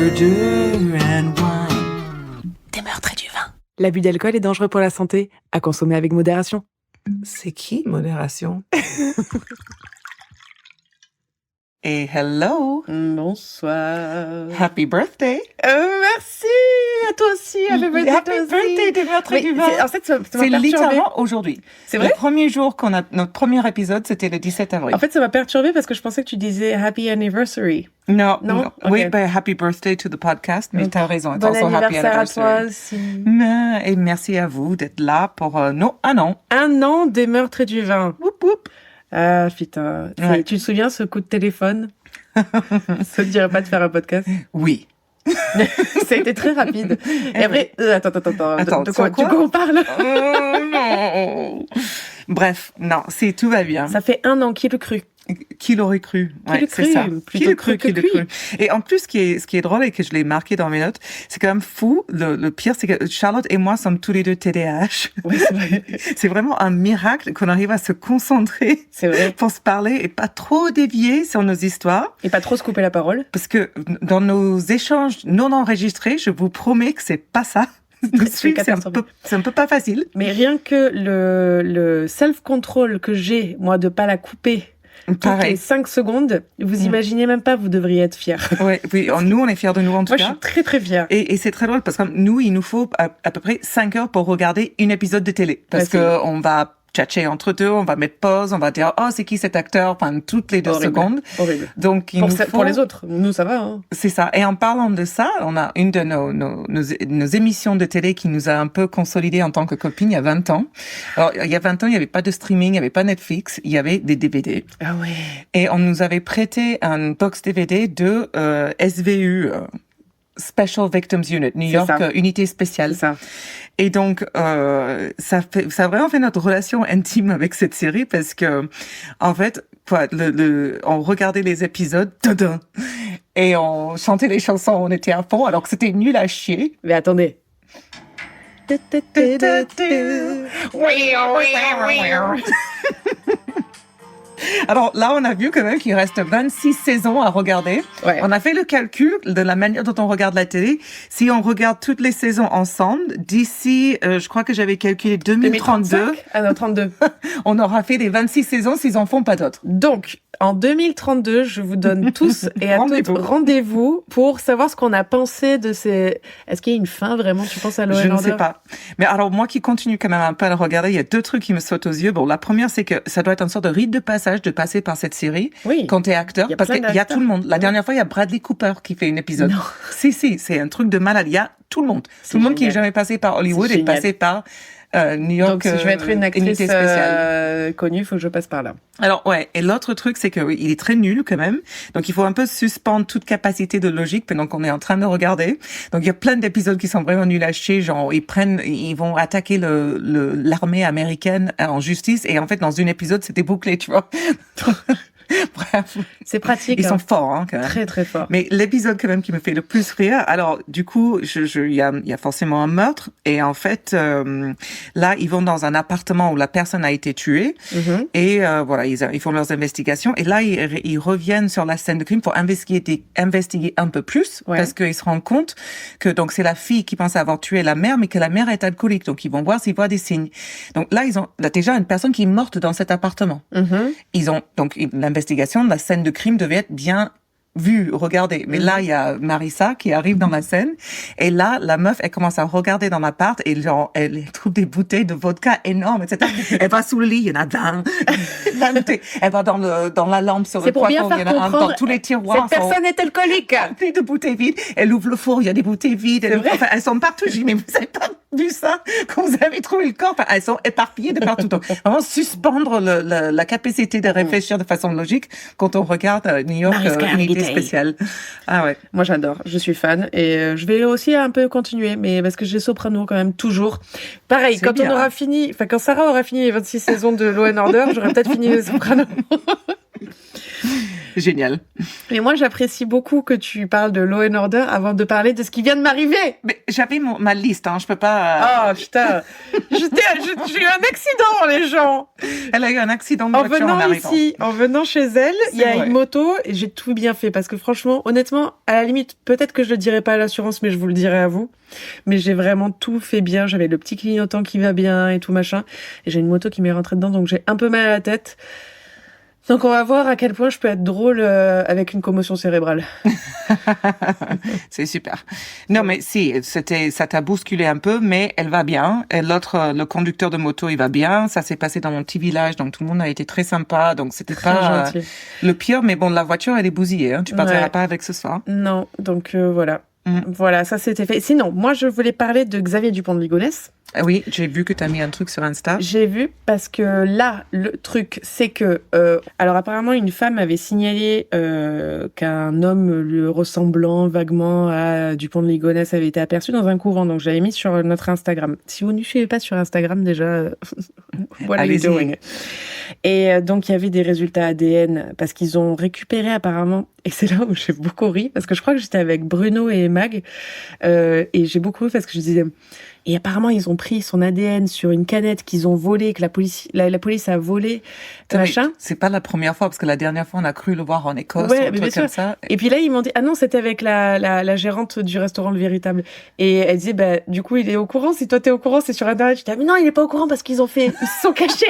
murder and wine. Des meurtres et du vin. L'abus d'alcool est dangereux pour la santé, à consommer avec modération. C'est qui, modération? Et hello! Bonsoir. Happy birthday! Merci! À toi aussi! Happy birthday! Happy birthday des meurtres et du vin! En fait, ça m'a C'est perturbée. littéralement aujourd'hui. C'est vrai? Le premier jour notre premier épisode, c'était le 17 avril. En fait, ça m'a perturbée parce que je pensais que tu disais Happy Anniversary. Non. Ok. Oui, happy birthday to the podcast, mais t'as raison. Bon also happy anniversaire à toi anniversary. aussi. Et merci à vous d'être là pour un an. 1 an des meurtres et du vin. Whoop, whoop. Ah, putain. Ouais. Tu te souviens ce coup de téléphone? Ça te dirait pas de faire un podcast? Oui. Ça a été très rapide. Et après, attends. Attends, De quoi sur quoi on parle? Oh non. Bref, non, tout va bien. Ça fait 1 an, qui le crut? Qui l'aurait cru? Qui le c'est cru? ça. Plutôt Qui le cru, que qui le cuit. cru. Et en plus, ce qui est drôle et que je l'ai marqué dans mes notes, c'est quand même fou. Le pire, c'est que Charlotte et moi sommes tous les deux TDAH. Oui, c'est vrai. C'est vraiment un miracle qu'on arrive à se concentrer C'est vrai. pour se parler et pas trop dévier sur nos histoires. Et pas trop se couper la parole. Parce que dans nos échanges non enregistrés, je vous promets que c'est pas ça. Nous suivre, c'est un peu pas facile. Mais rien que le self-control que j'ai, moi, de pas la couper toutes les 5 secondes, vous imaginez même pas, vous devriez être fiers. Ouais, oui, nous, on est fiers de nous en tout Moi, cas. je suis très, très fière. Et c'est très drôle parce que nous, il nous faut à peu près 5 heures pour regarder un épisode de télé. Parce que on va tchatcher entre deux, on va mettre pause, on va dire, oh, c'est qui cet acteur? Enfin, toutes les 2 secondes. Horrible. Donc, Pour les autres, nous, ça va, hein. C'est ça. Et en parlant de ça, on a une de nos émissions de télé qui nous a un peu consolidés en tant que copines il y a 20 ans. Alors, il y a 20 ans, il n'y avait pas de streaming, il n'y avait pas Netflix, il y avait des DVD. Ah ouais. Et on nous avait prêté un box DVD de SVU, Special Victims Unit, New York, unité spéciale. C'est ça. Et donc, ça a vraiment fait notre relation intime avec cette série parce que, en fait, on regardait les épisodes, et on chantait les chansons, on était à fond, alors que c'était nul à chier. Mais attendez. Alors là, on a vu quand même qu'il reste 26 saisons à regarder. Ouais. On a fait le calcul de la manière dont on regarde la télé. Si on regarde toutes les saisons ensemble, d'ici, je crois que j'avais calculé 2032. 2035? Ah non, 32. On aura fait les 26 saisons s'ils en font pas d'autres. Donc, en 2032, je vous donne tous et à toutes rendez-vous pour savoir ce qu'on a pensé de ces... Est-ce qu'il y a une fin vraiment, tu penses à Law & Order? Je ne sais pas. Mais alors, moi qui continue quand même un peu à le regarder, il y a 2 trucs qui me sautent aux yeux. Bon, la première, c'est que ça doit être une sorte de rite de passage de passer par cette série. Oui. Quand t'es acteur. Parce qu'il y a tout le monde. La dernière fois, il y a Bradley Cooper qui fait un épisode. Non. Si, c'est un truc de malade. Il y a tout le monde. Tout le monde qui est jamais passé par Hollywood est passé par New York. Donc, si je veux être une actrice connue, il faut que je passe par là. Alors, ouais. Et l'autre truc, c'est que oui, il est très nul quand même. Donc, il faut un peu suspendre toute capacité de logique pendant qu'on est en train de regarder. Donc, il y a plein d'épisodes qui sont vraiment nuls à chier. Genre, ils vont attaquer l'armée américaine en justice. Et en fait, dans un épisode, c'était bouclé, tu vois. Bref. C'est pratique. Ils sont forts, hein, quand même. Très, très forts. Mais l'épisode, quand même, qui me fait le plus rire, alors, du coup, il y a forcément un meurtre. Et en fait, là, ils vont dans un appartement où la personne a été tuée. Mm-hmm. Et voilà, ils font leurs investigations. Et là, ils reviennent sur la scène de crime pour investiguer un peu plus. Ouais. Parce qu'ils se rendent compte que, donc, c'est la fille qui pense avoir tué la mère, mais que la mère est alcoolique. Donc, ils vont voir s'ils voient des signes. Donc, là, là, déjà une personne qui est morte dans cet appartement. Mm-hmm. Donc, l'investigation de la scène de crime devait être bien vue, regardée. Mais là, il y a Marissa qui arrive dans la scène. Et là, la meuf, elle commence à regarder dans l'appart et genre, elle trouve des bouteilles de vodka énormes, etc. Elle va sous le lit, il y en a 20. Elle va dans la lampe sur le plafond, il y en a un dans tous les tiroirs. Cette personne est alcoolique. Plein de bouteilles vides. Elle ouvre le four, il y a des bouteilles vides. Elles sont partout. Je dis, mais vous avez pas vu ça quand vous avez trouvé le corps? Enfin, elles sont éparpillées de partout. Donc, vraiment suspendre la capacité de réfléchir de façon logique quand on regarde New York, unité spéciale. Ah ouais. Moi, j'adore. Je suis fan. Et je vais aussi un peu continuer, mais parce que j'ai Soprano quand même toujours. Pareil, quand on aura fini, enfin, quand Sarah aura fini les 26 saisons de Law & Order, j'aurai peut-être fini les Soprano. Génial. Mais moi, j'apprécie beaucoup que tu parles de Law and Order avant de parler de ce qui vient de m'arriver. Mais j'avais ma liste, je peux pas... Ah, putain. J'ai eu un accident, les gens. Elle a eu un accident de voiture en arrivant. En venant chez elle, il y a une moto et j'ai tout bien fait parce que franchement, honnêtement, à la limite, peut-être que je le dirai pas à l'assurance, mais je vous le dirai à vous. Mais j'ai vraiment tout fait bien. J'avais le petit clignotant qui va bien et tout machin. Et j'ai une moto qui m'est rentrée dedans, donc j'ai un peu mal à la tête. Donc on va voir à quel point je peux être drôle avec une commotion cérébrale. C'est super. Non mais si, ça t'a bousculé un peu, mais elle va bien. Et l'autre, le conducteur de moto, il va bien. Ça s'est passé dans mon petit village, donc tout le monde a été très sympa. Donc c'était pas le pire, mais bon, la voiture elle est bousillée. Tu partiras pas avec ce soir. Non, donc voilà. Voilà, ça c'était fait. Sinon, moi je voulais parler de Xavier Dupont de Ligonnès. Oui, j'ai vu que tu as mis un truc sur Insta. J'ai vu parce que là, le truc, c'est que... alors apparemment, une femme avait signalé qu'un homme lui ressemblant vaguement à Dupont de Ligonnès avait été aperçu dans un couvent. Donc j'avais mis sur notre Instagram. Si vous ne suivez pas sur Instagram déjà, what are you doing? Et donc il y avait des résultats ADN parce qu'ils ont récupéré apparemment... Et c'est là où j'ai beaucoup ri parce que je crois que j'étais avec Bruno et Mag et j'ai beaucoup ri parce que je disais... Et apparemment, ils ont pris son ADN sur une canette qu'ils ont volée, que la police a volé, machin. C'est pas la première fois, parce que la dernière fois, on a cru le voir en Écosse, ouais, ou un truc comme ça. Et puis là, ils m'ont dit, ah non, c'était avec la gérante du restaurant Le Véritable. Et elle disait, bah, du coup, il est au courant. Si toi, t'es au courant, c'est sur Internet. Je dis, ah, mais non, il est pas au courant parce ils se sont cachés.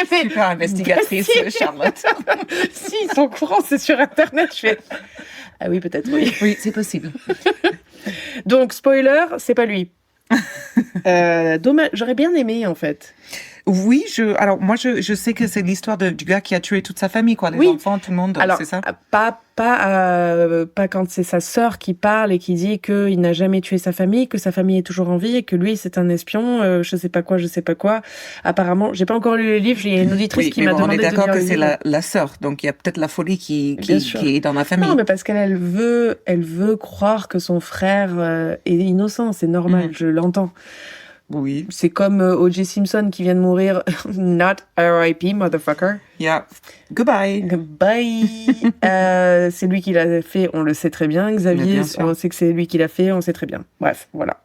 Super investigatrice, Charlotte. Si, ils sont au courant, c'est sur Internet. Je fais, ah oui, peut-être, oui. Oui, c'est possible. Donc, spoiler, c'est pas lui. Dommage, j'aurais bien aimé en fait. Oui, alors moi je sais que c'est l'histoire du gars qui a tué toute sa famille, quoi, les enfants, tout le monde, alors, c'est ça? Pas quand c'est sa sœur qui parle et qui dit qu'il n'a jamais tué sa famille, que sa famille est toujours en vie et que lui c'est un espion, je sais pas quoi. Apparemment, j'ai pas encore lu le livre, j'ai une auditrice qui m'a demandé de lire le livre. On est d'accord que c'est la sœur, donc il y a peut-être la folie qui est dans la famille. Non, mais parce qu'elle veut croire que son frère est innocent, c'est normal, je l'entends. Oui. C'est comme O.J. Simpson qui vient de mourir. Not R.I.P. motherfucker. Yeah. Goodbye. C'est lui qui l'a fait, on le sait très bien. Xavier, on sait que c'est lui qui l'a fait, on sait très bien. Bref, voilà.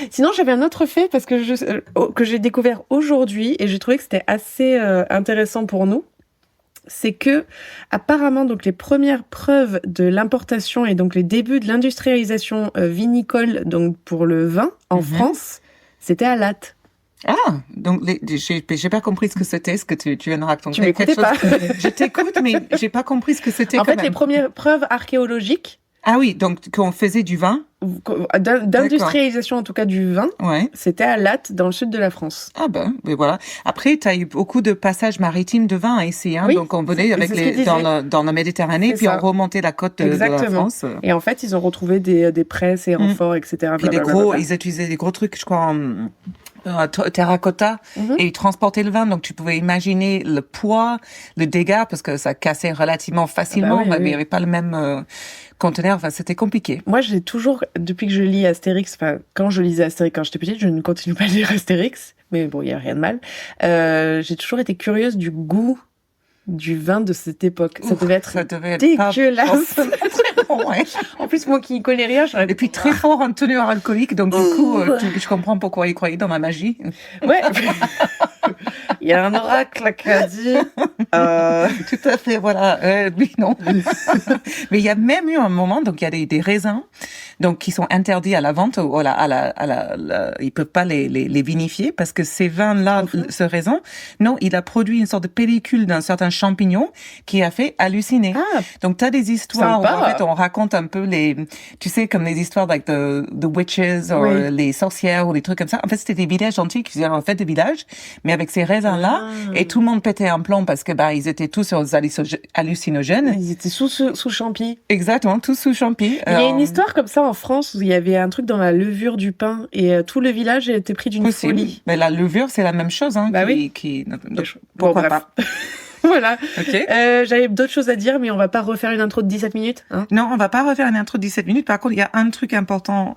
Sinon, j'avais un autre fait parce que j'ai découvert aujourd'hui et j'ai trouvé que c'était assez intéressant pour nous. C'est que, apparemment, donc les premières preuves de l'importation et donc les débuts de l'industrialisation vinicole, donc pour le vin en France, c'était à Latte. Ah, donc j'ai pas compris ce que c'était, ce que tu viens de raconter. Tu m'écoutais pas. Je t'écoute, mais j'ai pas compris ce que c'était. En fait, les premières preuves archéologiques. Ah oui, donc qu'on faisait du vin. D'industrialisation en tout cas du vin. Ouais. C'était à Latte, dans le sud de la France. Ah ben, mais voilà. Après, tu as eu beaucoup de passages maritimes de vin ici, hein. Oui, donc on venait dans la Méditerranée, puis on remontait la côte de la France. Et en fait, ils ont retrouvé des presses et renforts, etc. Puis ils utilisaient des gros trucs, je crois, en terracotta, et ils transportaient le vin, donc tu pouvais imaginer le poids, le dégât, parce que ça cassait relativement facilement, mais il n'y avait pas le même conteneur, enfin c'était compliqué. Moi j'ai toujours, depuis que je lis Astérix, enfin quand je lisais Astérix quand j'étais petite, je ne continue pas à lire Astérix, mais bon il n'y a rien de mal, j'ai toujours été curieuse du goût du vin de cette époque. Ça devait être dégueulasse. Ouais. En plus, moi qui connais rien, et puis très fort en teneur alcoolique, donc du coup, je comprends pourquoi ils croyaient dans ma magie. Ouais. Il y a un oracle qui a dit. Tout à fait, voilà. Oui, non. Mais il y a même eu un moment, donc il y a des raisins, donc qui sont interdits à la vente, ou ils peuvent pas les vinifier parce que ces vins-là, ce raisin, non, il a produit une sorte de pellicule d'un certain champignon qui a fait halluciner. Ah, donc t'as des histoires où en fait on raconte un peu tu sais, comme les histoires like the witches ou les sorcières ou des trucs comme ça. En fait, c'était des villages entiers qui faisaient en fait des villages, mais avec ces raisins-là, et tout le monde pétait un plomb parce que ils étaient tous sur hallucinogènes. Ils étaient sous champi. Exactement, tous sous champi. Il y a une histoire comme ça en France où il y avait un truc dans la levure du pain et tout le village a été pris d'une folie. Mais la levure, c'est la même chose, hein. Pourquoi pas. Voilà. Okay. J'avais d'autres choses à dire, mais on va pas refaire une intro de 17 minutes. Hein, non, on va pas refaire une intro de 17 minutes. Par contre, il y a un truc important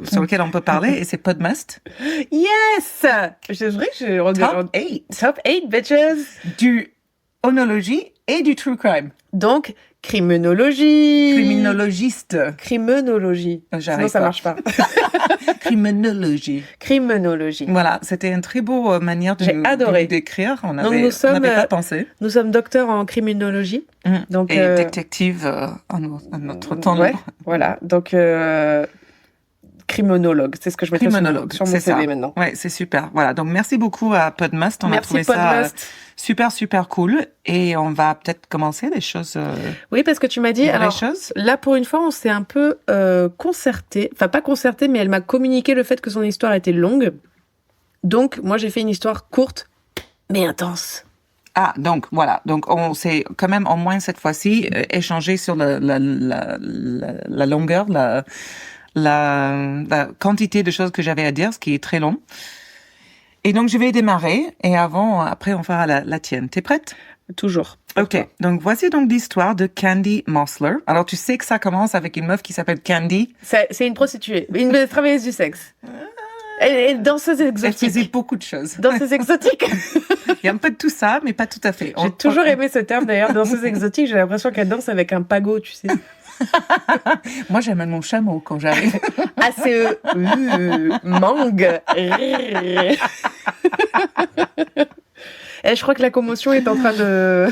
sur lequel on peut parler, et c'est Podmust. Yes! C'est vrai que j'ai... Top 8. Top 8, bitches! Du onologie et du true crime. Donc, Criminologie. Criminologiste. Criminologie. J'arrive Sinon, ça pas. marche pas. Criminologie. Criminologie. Voilà, c'était une très beau manière de J'ai adoré. d'écrire. On Donc, n'avait pas pensé. Nous sommes docteurs en criminologie. Donc, et détective à notre temps. Ouais, voilà. Donc, criminologue, c'est ce que je mettrais sur mon CV maintenant. Ouais, c'est super. Voilà, donc merci beaucoup à Podmust. On a trouvé Podmust. Ça super cool. Et on va peut-être commencer des choses. Oui, parce que tu m'as dit, alors là pour une fois, on s'est un peu concerté. Enfin, pas concerté, mais elle m'a communiqué le fait que son histoire était longue. Donc, moi, j'ai fait une histoire courte, mais intense. Ah, donc voilà. Donc on s'est quand même, au moins cette fois-ci, échangé sur la longueur, la quantité de choses que j'avais à dire, ce qui est très long. Et donc, je vais démarrer. Et après, on fera la tienne. T'es prête? Toujours. OK. Donc, voici donc l'histoire de Candy Mossler. Alors, tu sais que ça commence avec une meuf qui s'appelle Candy. C'est une prostituée, une travailleuse du sexe. Et danseuse exotique. Elle faisait beaucoup de choses. Danseuse exotique. Il y a un peu de tout ça, mais pas tout à fait. J'ai toujours aimé ce terme d'ailleurs, danseuse exotique. J'ai l'impression qu'elle danse avec un pago, tu sais. Moi, j'amène mon chameau quand j'arrive. ACE. Mangue. Et je crois que la commotion est en train de...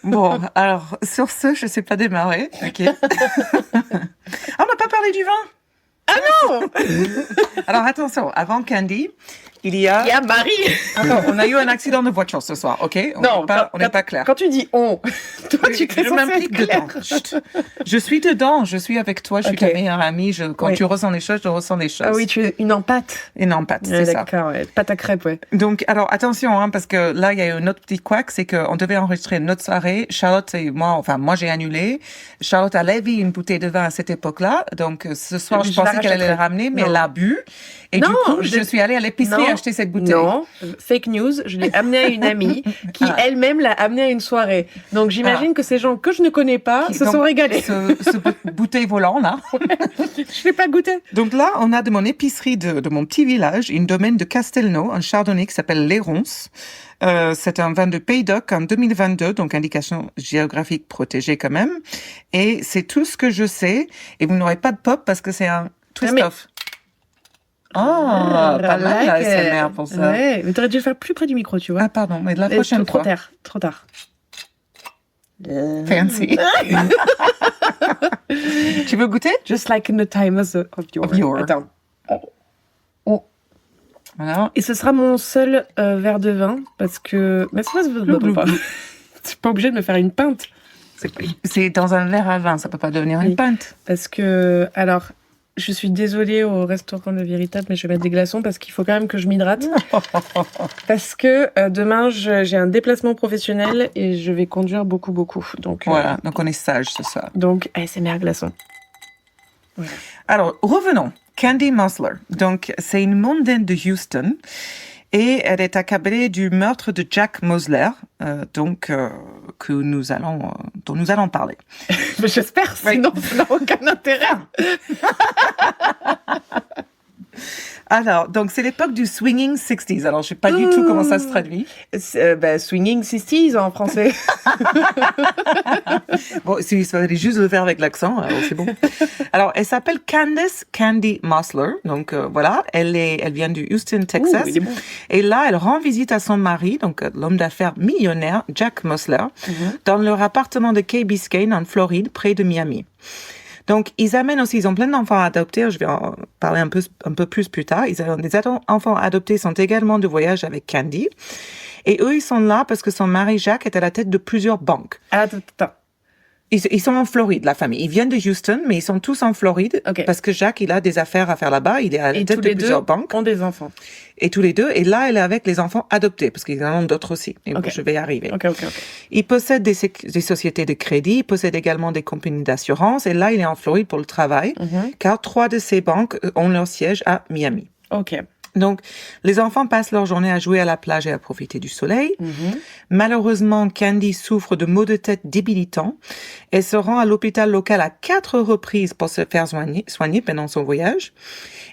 Bon, alors, sur ce, je sais pas démarrer. OK. On n'a pas parlé du vin. Ah non. Alors, attention, avant Candy, il y a Marie. Attends, on a eu un accident de voiture ce soir, OK? On n'est pas clair. Quand tu dis on, toi, tu te je m'implique dedans. Chut. Je suis dedans, je suis avec toi, je suis ta meilleure amie. Quand tu ressens les choses, je ressens les choses. Ah oui, tu es une empathe. Une empathe, c'est ça. D'accord, ouais. Pâte à crêpes, ouais. Donc, alors, attention, parce que là, il y a eu un autre petit couac, c'est qu'on devait enregistrer une autre soirée. Charlotte et moi, moi, j'ai annulé. Charlotte a lavé une bouteille de vin à cette époque-là. Donc, ce soir, je pensais qu'elle allait le ramener, mais elle l'a bu. Et du coup, je suis allée à l'épicerie acheter cette bouteille. Non, fake news. Je l'ai amenée à une amie qui elle-même l'a amenée à une soirée. Donc j'imagine que ces gens que je ne connais pas se sont régalés. Ce bouteille volant là. Je l'ai pas goûté. Donc là, on a de mon épicerie de mon petit village une domaine de Castelnau, un chardonnay qui s'appelle Les Ronces. C'est un vin de Pays d'Oc en 2022, donc indication géographique protégée quand même. Et c'est tout ce que je sais. Et vous n'aurez pas de pop parce que c'est un twist-off. Pas mal la ASMR pour ça. Ouais, mais t'aurais dû le faire plus près du micro, tu vois. Ah pardon, mais de la prochaine fois. Trop tard. Fancy. Tu veux goûter? Just like in the time of your. Attends. Voilà. Et ce sera mon seul verre de vin parce que. Mais c'est pas. Tu pas obligé de me faire une pinte. C'est dans un verre à vin, ça peut pas devenir une pinte. Parce que alors. Je suis désolée au restaurant Le Véritable, mais je vais mettre des glaçons parce qu'il faut quand même que je m'hydrate. Parce que demain, j'ai un déplacement professionnel et je vais conduire beaucoup. Donc, voilà, donc on est sage ce soir. Donc, ASMR glaçons. Voilà. Alors, revenons. Candy Mossler. Donc, c'est une mondaine de Houston. Et elle est accablée du meurtre de Jack Mosler, dont nous allons parler. Mais j'espère, sinon ça n'a aucun intérêt. Alors, donc c'est l'époque du swinging 60s. Alors, je sais pas du tout comment ça se traduit. Swinging 60s en français. Bon, il fallait juste le faire avec l'accent, alors c'est bon. Alors, elle s'appelle Candace Candy Mossler. Donc, voilà, elle vient du Houston, Texas. Il est bon. Et là, elle rend visite à son mari, donc l'homme d'affaires millionnaire, Jack Mossler, dans leur appartement de Key Biscayne, en Floride, près de Miami. Donc, ils ont plein d'enfants adoptés. Je vais en parler un peu plus tard. Les enfants adoptés sont également de voyage avec Candy. Et eux, ils sont là parce que son mari Jacques est à la tête de plusieurs banques. Attends. Ils sont en Floride, la famille. Ils viennent de Houston, mais ils sont tous en Floride. Okay. Parce que Jacques, il a des affaires à faire là-bas. Il est à la tête de plusieurs banques. Et tous les deux ont des enfants. Et tous les deux. Et là, elle est avec les enfants adoptés, parce qu'ils en ont d'autres aussi. Et okay. Je vais y arriver. Okay. Il possède des sociétés de crédit. Il possède également des compagnies d'assurance. Et là, il est en Floride pour le travail. Car 3 de ces banques ont leur siège à Miami. OK. Donc, les enfants passent leur journée à jouer à la plage et à profiter du soleil. Malheureusement, Candy souffre de maux de tête débilitants. Elle se rend à l'hôpital local à 4 reprises pour se faire soigner pendant son voyage.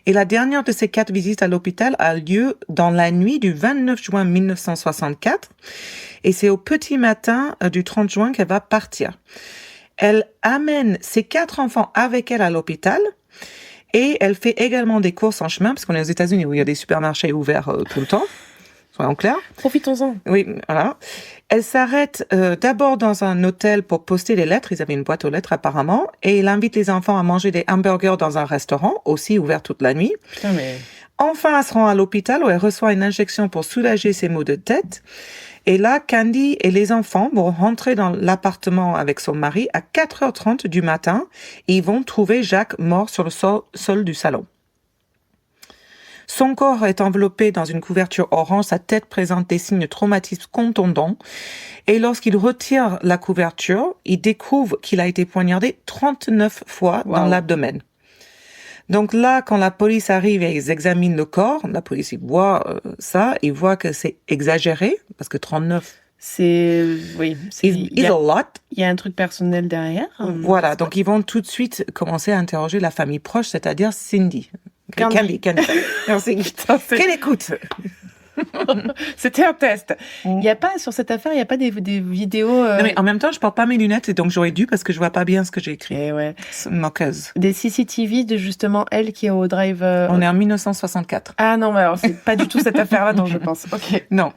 Et la dernière de ces 4 visites à l'hôpital a lieu dans la nuit du 29 juin 1964. Et c'est au petit matin du 30 juin qu'elle va partir. Elle amène ses 4 enfants avec elle à l'hôpital et elle fait également des courses en chemin parce qu'on est aux États-Unis où il y a des supermarchés ouverts tout le temps. Soyons clairs. Profitons-en. Oui, voilà. Elle s'arrête d'abord dans un hôtel pour poster les lettres. Ils avaient une boîte aux lettres apparemment. Et il invite les enfants à manger des hamburgers dans un restaurant, aussi ouvert toute la nuit. Putain, mais... Enfin, elle se rend à l'hôpital où elle reçoit une injection pour soulager ses maux de tête. Et là, Candy et les enfants vont rentrer dans l'appartement avec son mari à 4h30 du matin. Et ils vont trouver Jacques mort sur le sol du salon. Son corps est enveloppé dans une couverture orange, sa tête présente des signes de traumatisme contondants. Et lorsqu'il retire la couverture, il découvre qu'il a été poignardé 39 fois dans l'abdomen. Donc là, quand la police arrive et ils examinent le corps, la police il voit ça, il voit que c'est exagéré, parce que 39... Oui. Il a lot. Il y a un truc personnel derrière. Voilà, donc ils vont tout de suite commencer à interroger la famille proche, c'est-à-dire Cindy. Candy. Merci. Quelle écoute. C'était un test. Il y a pas, sur cette affaire, il n'y a pas des vidéos... Non, mais en même temps, je porte pas mes lunettes et donc j'aurais dû parce que je vois pas bien ce que j'ai écrit. Et ouais. Moqueuse. Des CCTV de justement elle qui est au drive... On est en 1964. Ah non, mais alors c'est pas du tout cette affaire-là dont je pense. Ok. Non.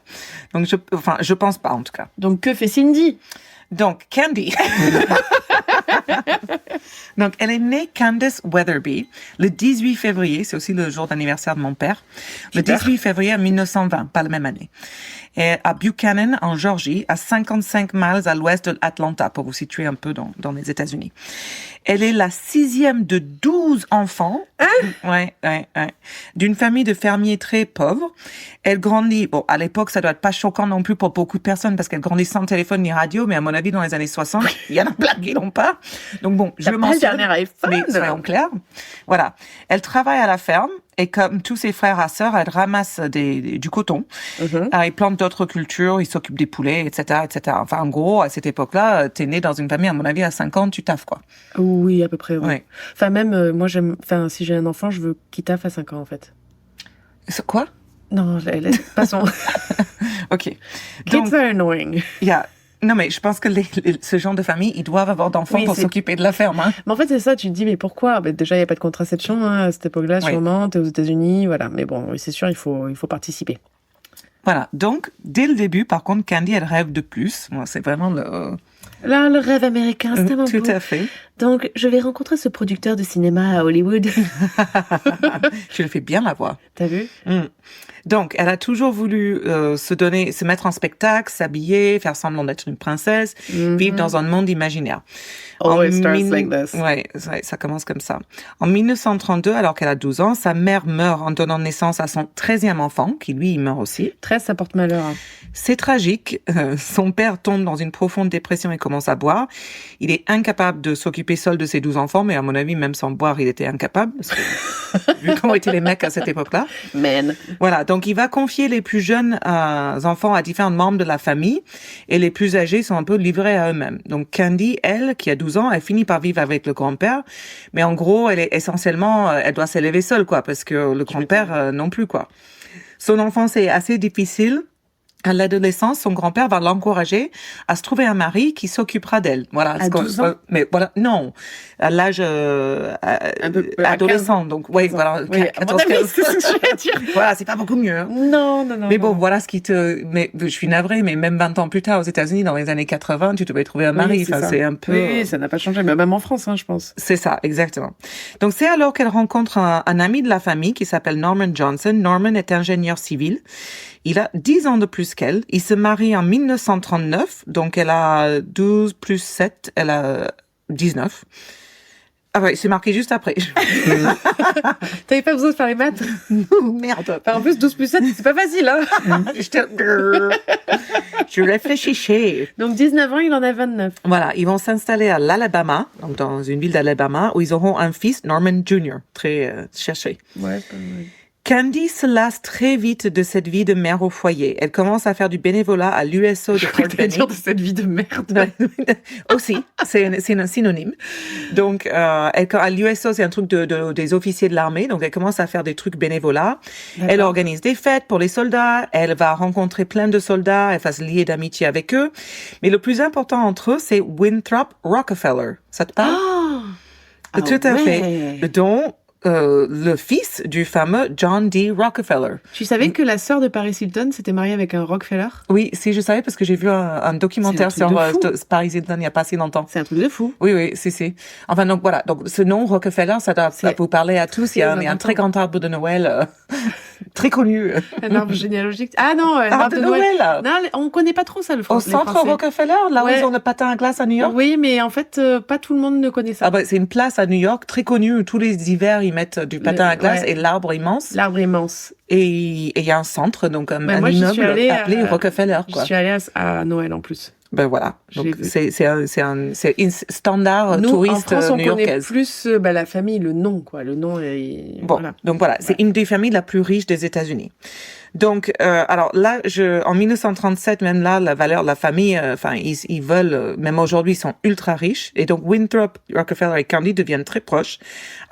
Donc je pense pas en tout cas. Donc que fait Cindy? Donc Candy. Donc, elle est née Candace Weatherby le 18 février, c'est aussi le jour d'anniversaire de mon père, le 18 février 1920, pas la même année. Et à Buchanan, en Georgie, à 55 miles à l'ouest de l'Atlanta, pour vous situer un peu dans les États-Unis. Elle est la 6e de 12 enfants. Ouais. D'une famille de fermiers très pauvres. Elle grandit, bon, à l'époque, ça doit être pas choquant non plus pour beaucoup de personnes parce qu'elle grandit sans téléphone ni radio, mais à mon avis, dans les années 60, il y en a plein qui l'ont pas. Donc bon, je le mentionne. Dernier iPhone. Mais soyons clairs. Voilà. Elle travaille à la ferme. Et comme tous ses frères et sœurs, elle ramasse du coton. Elle plante d'autres cultures, il s'occupe des poulets, etc., etc. Enfin, en gros, à cette époque-là, t'es né dans une famille, à mon avis, à 50, tu taffes, quoi. Oui, à peu près, oui. Ouais. Enfin, même, moi, si j'ai un enfant, je veux qu'il taffe à 5 ans, en fait. C'est quoi? Non, passons. OK. Kids are annoying. Non, mais je pense que ce genre de famille, ils doivent avoir d'enfants pour s'occuper de la ferme. Hein. Mais en fait, c'est ça, tu te dis, mais pourquoi? Déjà, il n'y a pas de contraception à cette époque-là, sûrement. T'es aux États-Unis, voilà. Mais bon, oui, c'est sûr, il faut participer. Voilà. Donc, dès le début, par contre, Candy, elle rêve de plus. Moi, c'est vraiment Là, le rêve américain, c'est tellement beau. Tout à fait. Donc, je vais rencontrer ce producteur de cinéma à Hollywood. Je le fais bien la voix. T'as vu? Donc, elle a toujours voulu se mettre en spectacle, s'habiller, faire semblant d'être une princesse, vivre dans un monde imaginaire. Always starts like this. Ouais, ça commence comme ça. En 1932, alors qu'elle a 12 ans, sa mère meurt en donnant naissance à son 13e enfant, qui lui, il meurt aussi. 13, ça porte malheur. Hein. C'est tragique. Son père tombe dans une profonde dépression et commence à boire. Il est incapable de s'occuper seul de ses 12 enfants, mais à mon avis, même sans boire, il était incapable. Parce que, vu comment étaient les mecs à cette époque-là. Man. Voilà. Donc, il va confier les plus jeunes enfants à différents membres de la famille et les plus âgés sont un peu livrés à eux-mêmes. Donc, Candy, elle, qui a 12 ans, elle finit par vivre avec le grand-père. Mais en gros, elle est essentiellement, elle doit s'élever seule, quoi, parce que le grand-père non plus, quoi. Son enfance est assez difficile. À l'adolescence, son grand-père va l'encourager à se trouver un mari qui s'occupera d'elle. Voilà. À 12 ans? Mais voilà, non. À l'âge adolescent. Donc, oui, voilà. Oui, 14, 15. C'est ce que je vais dire. Voilà, c'est pas beaucoup mieux. Hein. Non. Mais bon, voilà ce qui mais je suis navrée, mais même 20 ans plus tard, aux États-Unis, dans les années 80, tu devais trouver un mari. Oui, enfin, c'est un peu... Oui, ça n'a pas changé. Mais même en France, hein, je pense. C'est ça, exactement. Donc, c'est alors qu'elle rencontre un ami de la famille qui s'appelle Norman Johnson. Norman est ingénieur civil. Il a 10 ans de plus qu'elle. Il se marie en 1939. Donc, elle a 12 plus 7. Elle a 19. Ah ouais, c'est marqué juste après. T'avais pas besoin de faire les maths? Merde. En plus, 12 plus 7, c'est pas facile, hein? Je réfléchissais. Donc, 19 ans, il en a 29. Voilà, ils vont s'installer à l'Alabama, donc dans une ville d'Alabama, où ils auront un fils, Norman Jr., très cherché. Ouais, c'est pas mal. Candy se lasse très vite de cette vie de mère au foyer. Elle commence à faire du bénévolat à l'USO de Fort Benning. dire de cette vie de merde. Aussi, c'est un synonyme. Donc, à l'USO, c'est un truc des officiers de l'armée. Donc, elle commence à faire des trucs bénévolats. D'accord. Elle organise des fêtes pour les soldats. Elle va rencontrer plein de soldats. Elle va se lier d'amitié avec eux. Mais le plus important entre eux, c'est Winthrop Rockefeller. Ça te parle? Tout à fait. Dont le fils du fameux John D. Rockefeller. Tu savais que la sœur de Paris Hilton s'était mariée avec un Rockefeller? Oui, si je savais parce que j'ai vu un documentaire sur Paris Hilton il y a pas si longtemps. C'est un truc de fou. Oui, si. Enfin, donc voilà. Donc, ce nom Rockefeller, ça doit vous parler à tous. Il y a un très grand arbre de Noël, très connu. Un arbre généalogique. Ah non, un arbre de Noël. Non, on connaît pas trop ça, le français. Au centre Rockefeller, là où ils ont le patin à glace à New York? Oui, mais en fait, pas tout le monde ne connaît ça. Ah bah, c'est une place à New York très connue où tous les hivers, ils mettent du patin à glace et l'arbre immense. L'arbre immense. Et il y a un centre, donc un moi, immeuble appelé Rockefeller, quoi. Je suis allée à Noël en plus. Ben voilà. Donc c'est un standard touriste new-yorkaise. En France, on connaît plus la famille, le nom, quoi. Le nom est... Bon, voilà. Donc voilà, c'est une des familles la plus riche des États-Unis. Donc, alors là, en 1937, même là, la valeur de la famille, ils veulent, même aujourd'hui, ils sont ultra riches. Et donc, Winthrop Rockefeller et Candy deviennent très proches,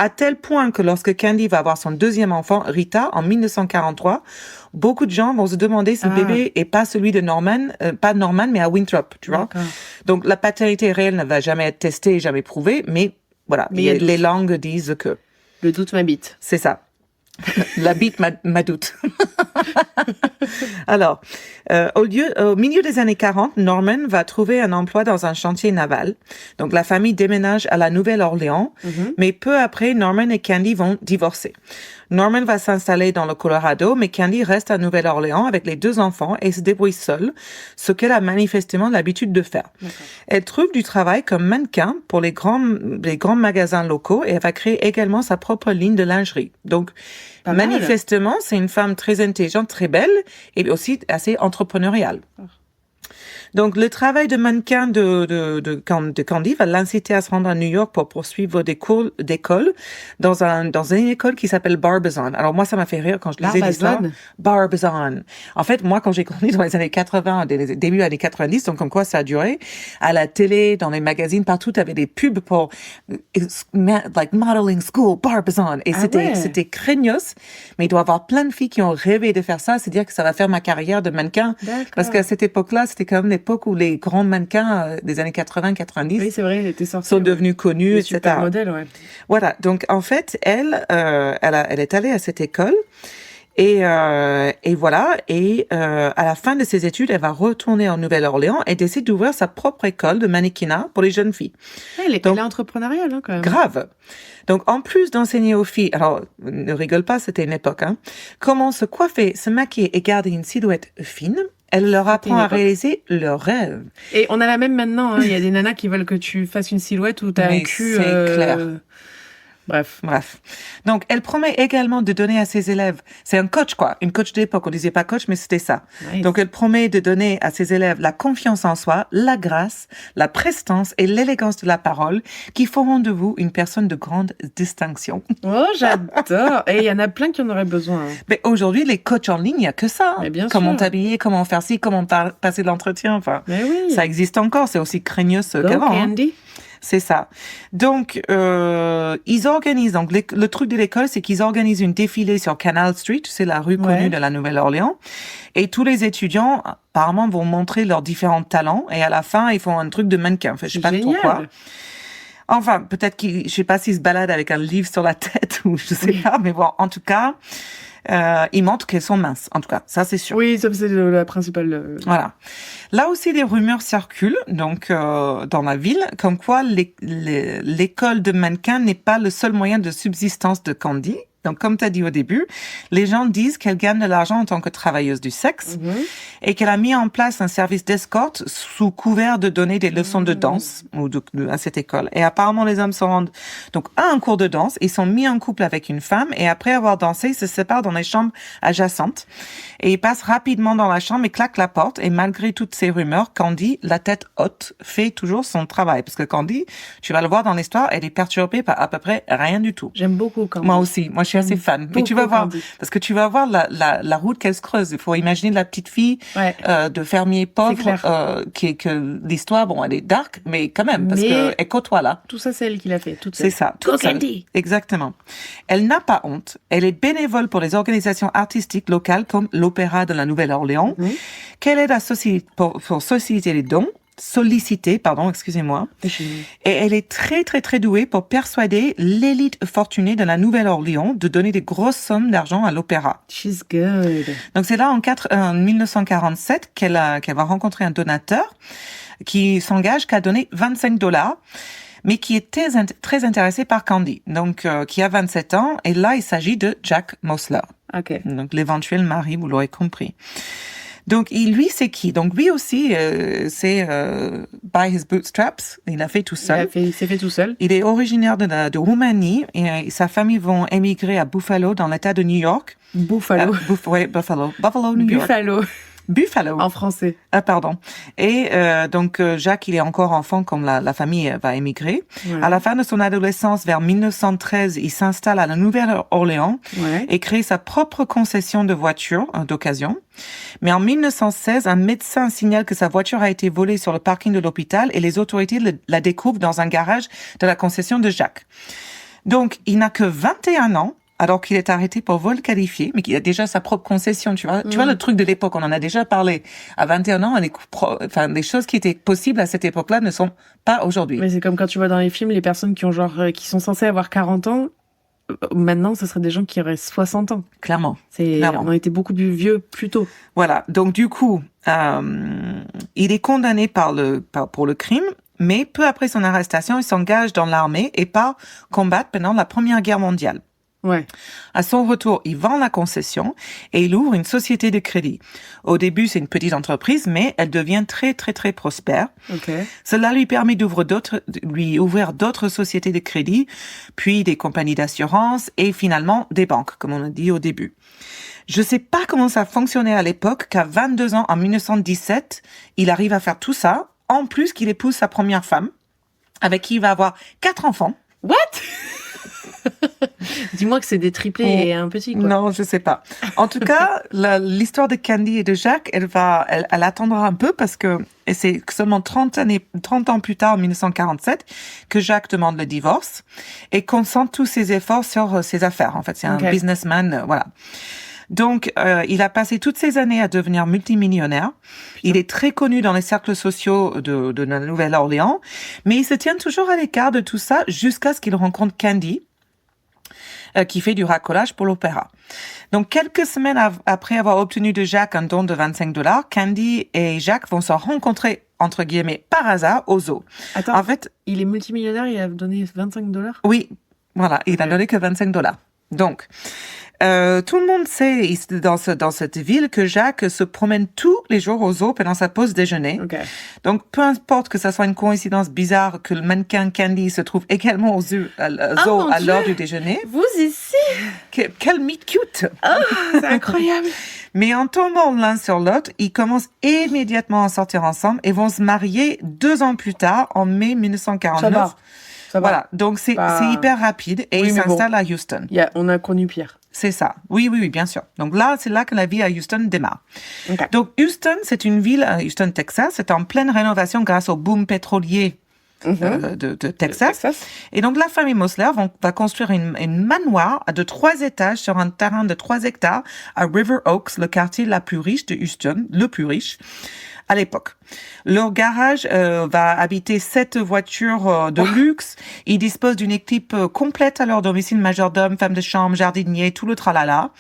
à tel point que lorsque Candy va avoir son deuxième enfant, Rita, en 1943, beaucoup de gens vont se demander si le bébé est pas celui de Norman, pas Norman, mais à Winthrop, tu vois. Donc, la paternité réelle ne va jamais être testée, jamais prouvée, mais voilà, les langues disent que. Le doute m'habite. C'est ça. La bite m'a doute. Alors, au milieu des années 40, Norman va trouver un emploi dans un chantier naval. Donc, la famille déménage à la Nouvelle-Orléans, mais peu après, Norman et Candy vont divorcer. Norman va s'installer dans le Colorado, mais Candy reste à Nouvelle-Orléans avec les 2 enfants et se débrouille seule, ce qu'elle a manifestement l'habitude de faire. Elle trouve du travail comme mannequin pour les grands magasins locaux et elle va créer également sa propre ligne de lingerie. Donc, manifestement, c'est une femme très intelligente, très belle et aussi assez entrepreneuriale. Donc, le travail de mannequin de Candy va l'inciter à se rendre à New York pour poursuivre des cours d'école dans une école qui s'appelle Barbizon. Alors, moi, ça m'a fait rire quand je lisais l'histoire. Barbizon. En fait, moi, quand j'ai grandi dans les années 80, début années 90, donc comme quoi ça a duré, à la télé, dans les magazines, partout, t'avais des pubs pour, like, modeling school, Barbizon. Et c'était craignos, mais il doit y avoir plein de filles qui ont rêvé de faire ça, c'est dire que ça va faire ma carrière de mannequin. Parce qu'à cette époque-là, c'était quand même l'époque où les grands mannequins des années 80-90 oui, c'est vrai, étaient sortis, sont devenus connus, etc. Super modèles, ouais. Voilà, donc en fait, elle est allée à cette école et voilà, et à la fin de ses études, elle va retourner en Nouvelle-Orléans et décide d'ouvrir sa propre école de mannequinat pour les jeunes filles. Elle est entrepreneuriale, hein, quand même. Grave. Donc, en plus d'enseigner aux filles, alors, ne rigole pas, c'était une époque, hein, comment se coiffer, se maquiller et garder une silhouette fine, elle leur apprend à réaliser leurs rêves. Et on a la même maintenant, hein. Il y a des nanas qui veulent que tu fasses une silhouette où t'as un cul... c'est clair. Bref. Donc, elle promet également de donner à ses élèves, c'est un coach, quoi, une coach d'époque, on disait pas coach, mais c'était ça. Nice. Donc, elle promet de donner à ses élèves la confiance en soi, la grâce, la prestance et l'élégance de la parole qui feront de vous une personne de grande distinction. Oh, j'adore. Et il y en a plein qui en auraient besoin. Hein. Mais aujourd'hui, les coachs en ligne, il n'y a que ça. Mais bien comment sûr. t'habiller, comment faire ci, comment passer l'entretien, enfin. Mais oui. Ça existe encore, c'est aussi craignos qu'avant. Candy. C'est ça. Donc, ils organisent, donc le truc de l'école, c'est qu'ils organisent une défilée sur Canal Street, c'est la rue connue de la Nouvelle-Orléans, et tous les étudiants, apparemment, vont montrer leurs différents talents, et à la fin, ils font un truc de mannequin. Enfin, je sais pas pourquoi. Enfin, peut-être je sais pas s'ils se baladent avec un livre sur la tête, ou je sais pas, mais bon, en tout cas, ils montrent qu'elles sont minces, en tout cas, ça c'est sûr. Oui, ça c'est la principale. Voilà. Là aussi, des rumeurs circulent, donc dans la ville, comme quoi l'école de mannequin n'est pas le seul moyen de subsistance de Candy. Donc, comme tu as dit au début, les gens disent qu'elle gagne de l'argent en tant que travailleuse du sexe et qu'elle a mis en place un service d'escorte sous couvert de donner des leçons de danse à cette école. Et apparemment, les hommes se rendent donc à un cours de danse, ils sont mis en couple avec une femme et après avoir dansé, ils se séparent dans les chambres adjacentes et ils passent rapidement dans la chambre et claquent la porte. Et malgré toutes ces rumeurs, Candy, la tête haute, fait toujours son travail. Parce que Candy, tu vas le voir dans l'histoire, elle est perturbée par à peu près rien du tout. J'aime beaucoup Candy. Moi aussi. Moi, je suis suis assez fan. Mais tu vas voir, parce que tu vas voir la route qu'elle se creuse. Il faut imaginer la petite fille de fermier pauvre, que l'histoire, bon, elle est dark, mais quand même, parce qu'elle côtoie là. Tout ça, c'est elle qui l'a fait. Toute seule. C'est ça. Tout Candy. Exactement. Elle n'a pas honte. Elle est bénévole pour les organisations artistiques locales comme l'Opéra de la Nouvelle-Orléans, qu'elle aide à pour solliciter les dons. Et elle est très, très, très douée pour persuader l'élite fortunée de la Nouvelle-Orléans de donner des grosses sommes d'argent à l'opéra. She's good. Donc, c'est là, en 1947, qu'elle va rencontrer un donateur qui s'engage qu'à donner $25, mais qui est très intéressé par Candy, donc qui a 27 ans. Et là, il s'agit de Jack Mosler. Okay. Donc, l'éventuel mari, vous l'aurez compris. Donc, lui, c'est qui? Donc, lui aussi, c'est by his bootstraps. Il a fait tout seul. Il s'est fait tout seul. Il est originaire de Roumanie et sa famille vont émigrer à Buffalo, dans l'État de New York. Buffalo. Buffalo, New York. Buffalo. En français. Ah, pardon. Et donc, Jacques, il est encore enfant quand la famille va émigrer. Ouais. À la fin de son adolescence, vers 1913, il s'installe à la Nouvelle-Orléans et crée sa propre concession de voitures d'occasion. Mais en 1916, un médecin signale que sa voiture a été volée sur le parking de l'hôpital et les autorités la découvrent dans un garage de la concession de Jacques. Donc, il n'a que 21 ans. Alors qu'il est arrêté pour vol qualifié, mais qu'il a déjà sa propre concession, tu vois. Tu vois, le truc de l'époque, on en a déjà parlé. À 21 ans, les choses qui étaient possibles à cette époque-là ne sont pas aujourd'hui. Mais c'est comme quand tu vois dans les films, les personnes qui qui sont censées avoir 40 ans, maintenant, ce seraient des gens qui auraient 60 ans. Clairement. On était beaucoup plus vieux plus tôt. Voilà. Donc, du coup, il est condamné pour le crime. Mais peu après son arrestation, il s'engage dans l'armée et part combattre pendant la Première Guerre mondiale. Ouais. À son retour, il vend la concession et il ouvre une société de crédit. Au début, c'est une petite entreprise, mais elle devient très, très, très prospère. Okay. Cela lui permet lui ouvrir d'autres sociétés de crédit, puis des compagnies d'assurance et finalement des banques, comme on a dit au début. Je sais pas comment ça fonctionnait à l'époque, qu'à 22 ans, en 1917, il arrive à faire tout ça, en plus qu'il épouse sa première femme, avec qui il va avoir 4 enfants. What? Dis-moi que c'est des triplés et un petit, quoi. Non, je sais pas. En tout cas, l'histoire de Candy et de Jacques, elle attendra un peu parce que c'est seulement 30 ans plus tard, en 1947, que Jacques demande le divorce et concentre tous ses efforts sur ses affaires. En fait, c'est un businessman, voilà. Donc, il a passé toutes ces années à devenir multimillionnaire. Il est très connu dans les cercles sociaux de la Nouvelle-Orléans, mais il se tient toujours à l'écart de tout ça jusqu'à ce qu'il rencontre Candy, qui fait du racolage pour l'opéra. Donc, quelques semaines après avoir obtenu de Jacques un don de $25, Candy et Jacques vont se rencontrer, entre guillemets, par hasard, au zoo. Attends, en fait, il est multimillionnaire, il a donné $25? Oui, voilà, il a donné que $25. Donc, tout le monde sait dans cette ville que Jacques se promène tous les jours au zoo pendant sa pause déjeuner. Okay. Donc, peu importe que ça soit une coïncidence bizarre que le mannequin Candy se trouve également au zoo à l'heure du déjeuner. Vous ici? Quel meet cute! Oh, c'est incroyable! Mais en tombant l'un sur l'autre, ils commencent immédiatement à sortir ensemble et vont se marier 2 ans plus tard, en mai 1949. Ça va. Voilà, donc c'est hyper rapide et il s'installe à Houston. On a connu pire. C'est ça. Oui, bien sûr. Donc là, c'est là que la vie à Houston démarre. Okay. Donc Houston, c'est une ville, Houston, Texas, c'est en pleine rénovation grâce au boom pétrolier de Texas. Et donc la famille Mosler va construire une manoir de 3 étages sur un terrain de 3 hectares à River Oaks, le quartier la plus riche de Houston, le plus riche à l'époque. Leur garage va habiter 7 voitures de luxe. Ils disposent d'une équipe complète à leur domicile, majordome, femme de chambre, jardinier, tout le tralala.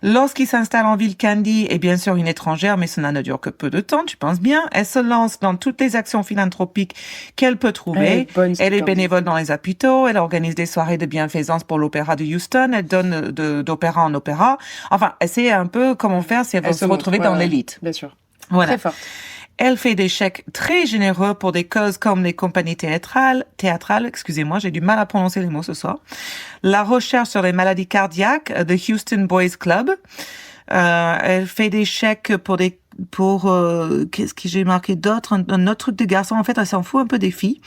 Lorsqu'ils s'installent en ville, Candy est bien sûr une étrangère, mais cela ne dure que peu de temps, tu penses bien. Elle se lance dans toutes les actions philanthropiques qu'elle peut trouver. Elle est bénévole dans les hôpitaux, elle organise des soirées de bienfaisance pour l'opéra de Houston, elle donne d'opéra en opéra. Enfin, elle sait un peu comment faire si elle veut se retrouver dans l'élite. Bien sûr. Voilà. Très forte. Elle fait des chèques très généreux pour des causes comme les compagnies théâtrales, excusez-moi, j'ai du mal à prononcer les mots ce soir. La recherche sur les maladies cardiaques, The Houston Boys Club. Elle fait des chèques pour des qu'est-ce que j'ai marqué d'autre, un autre truc de garçon. En fait, elle s'en fout un peu des filles.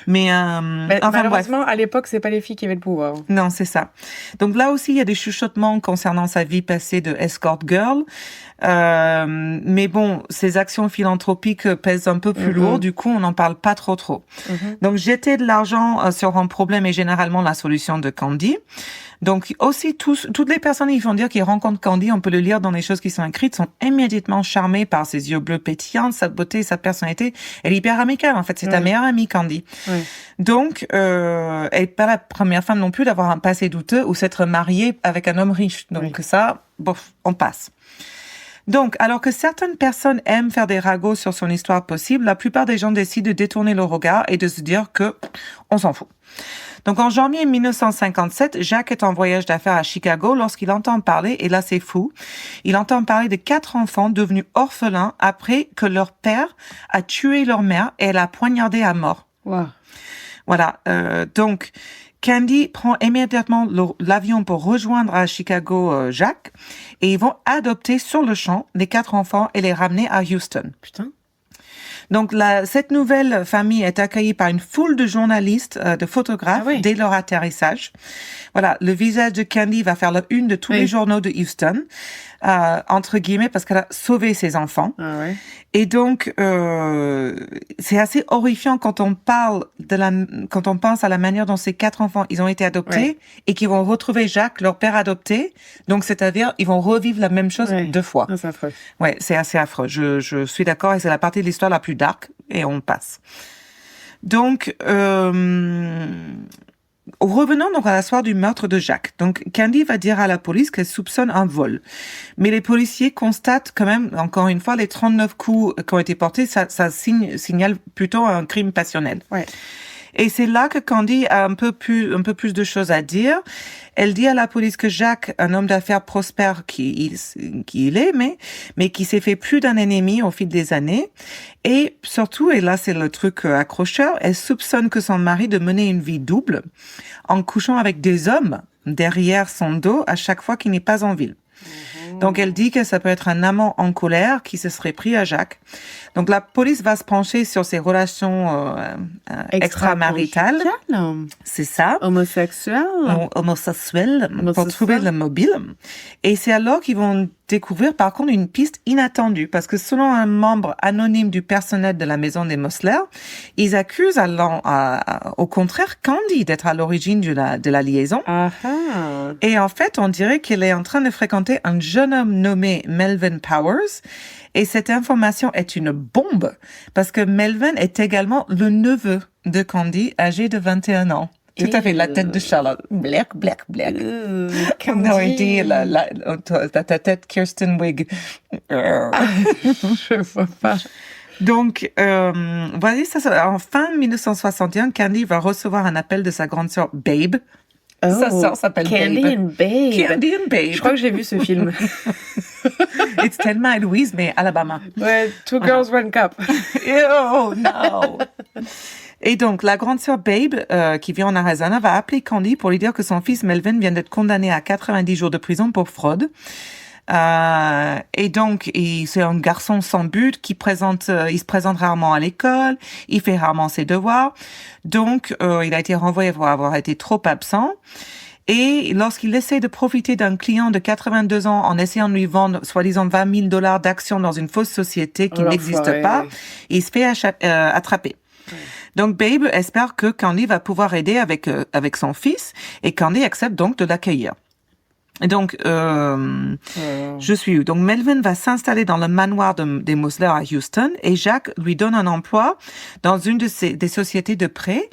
Mais malheureusement, à l'époque, c'est pas les filles qui avaient le pouvoir. Non, c'est ça. Donc là aussi, il y a des chuchotements concernant sa vie passée de escort girl. Mais bon, ses actions philanthropiques pèsent un peu plus lourd. Du coup, on n'en parle pas trop. Donc, jeter de l'argent sur un problème est généralement la solution de Candy. Donc aussi, toutes les personnes qui vont dire qu'ils rencontrent Candy, on peut le lire dans les choses qui sont écrites, sont immédiatement charmées par ses yeux bleus pétillants, sa beauté, sa personnalité. Elle est hyper amicale, en fait. C'est ta meilleure amie, Candy. Ouais. Donc, elle n'est pas la première femme non plus d'avoir un passé douteux ou s'être mariée avec un homme riche. Donc ça, bof, on passe. Donc, alors que certaines personnes aiment faire des ragots sur son histoire possible, la plupart des gens décident de détourner le regard et de se dire que on s'en fout. Donc, en janvier 1957, Jacques est en voyage d'affaires à Chicago lorsqu'il entend parler, et là c'est fou, il entend parler de 4 enfants devenus orphelins après que leur père a tué leur mère et l'a poignardé à mort. Wow. Voilà, donc Candy prend immédiatement l'avion pour rejoindre à Chicago Jacques, et ils vont adopter sur le champ les 4 enfants et les ramener à Houston. Putain. Donc, cette nouvelle famille est accueillie par une foule de journalistes, de photographes, dès leur atterrissage. Voilà, le visage de Candy va faire la une de tous les journaux de Houston, entre guillemets, parce qu'elle a sauvé ses enfants. Ah ouais. Et donc, c'est assez horrifiant quand on pense à la manière dont ces 4 enfants, ils ont été adoptés et qu'ils vont retrouver Jacques, leur père adopté. Donc, c'est-à-dire, ils vont revivre la même chose 2 fois. C'est affreux. Ouais, c'est assez affreux. Je suis d'accord et c'est la partie de l'histoire la plus dark et on passe. Donc, revenons donc à la soirée du meurtre de Jacques. Donc, Candy va dire à la police qu'elle soupçonne un vol. Mais les policiers constatent quand même, encore une fois, les 39 coups qui ont été portés, ça signale plutôt un crime passionnel. Ouais. Et c'est là que Candy a un peu plus de choses à dire. Elle dit à la police que Jacques, un homme d'affaires prospère qui il est, mais qui s'est fait plus d'un ennemi au fil des années. Et surtout, et là c'est le truc accrocheur, elle soupçonne que son mari de mener une vie double en couchant avec des hommes derrière son dos à chaque fois qu'il n'est pas en ville. Donc, elle dit que ça peut être un amant en colère qui se serait pris à Jacques. Donc, la police va se pencher sur ses relations extramaritales. C'est ça. Homosexuel, pour trouver le mobile. Et c'est alors qu'ils vont découvrir, par contre, une piste inattendue. Parce que selon un membre anonyme du personnel de la maison des Mosler, ils accusent au contraire Candy d'être à l'origine de la liaison. Uh-huh. Et en fait, on dirait qu'elle est en train de fréquenter un jeune homme nommé Melvin Powers. Et cette information est une bombe parce que Melvin est également le neveu de Candy, âgé de 21 ans. Tout à fait, la tête de Charlotte. Black. On aurait dit ta tête Kirsten Wig. Je vois pas. Donc, voyez, en fin 1961, Candy va recevoir un appel de sa grande sœur Babe. Sa sœur s'appelle Candy Babe. and Babe. Candy and Babe. Je crois que j'ai vu ce film. It's Thelma et Louise, mais Alabama. Ouais, Two Girls, One Cup. Oh, no. Et donc, la grande sœur Babe, qui vit en Arizona, va appeler Candy pour lui dire que son fils Melvin vient d'être condamné à 90 jours de prison pour fraude. Et donc, c'est un garçon sans but il se présente rarement à l'école, il fait rarement ses devoirs. Donc, il a été renvoyé pour avoir été trop absent. Et lorsqu'il essaie de profiter d'un client de 82 ans en essayant de lui vendre soi-disant $20 000 d'actions dans une fausse société qui n'existe pas, il se fait attraper. Donc, Babe espère que Candy va pouvoir aider avec son fils et Candy accepte donc de l'accueillir. Et donc, donc Melvin va s'installer dans le manoir des Mosler à Houston et Jacques lui donne un emploi dans une des sociétés de prêt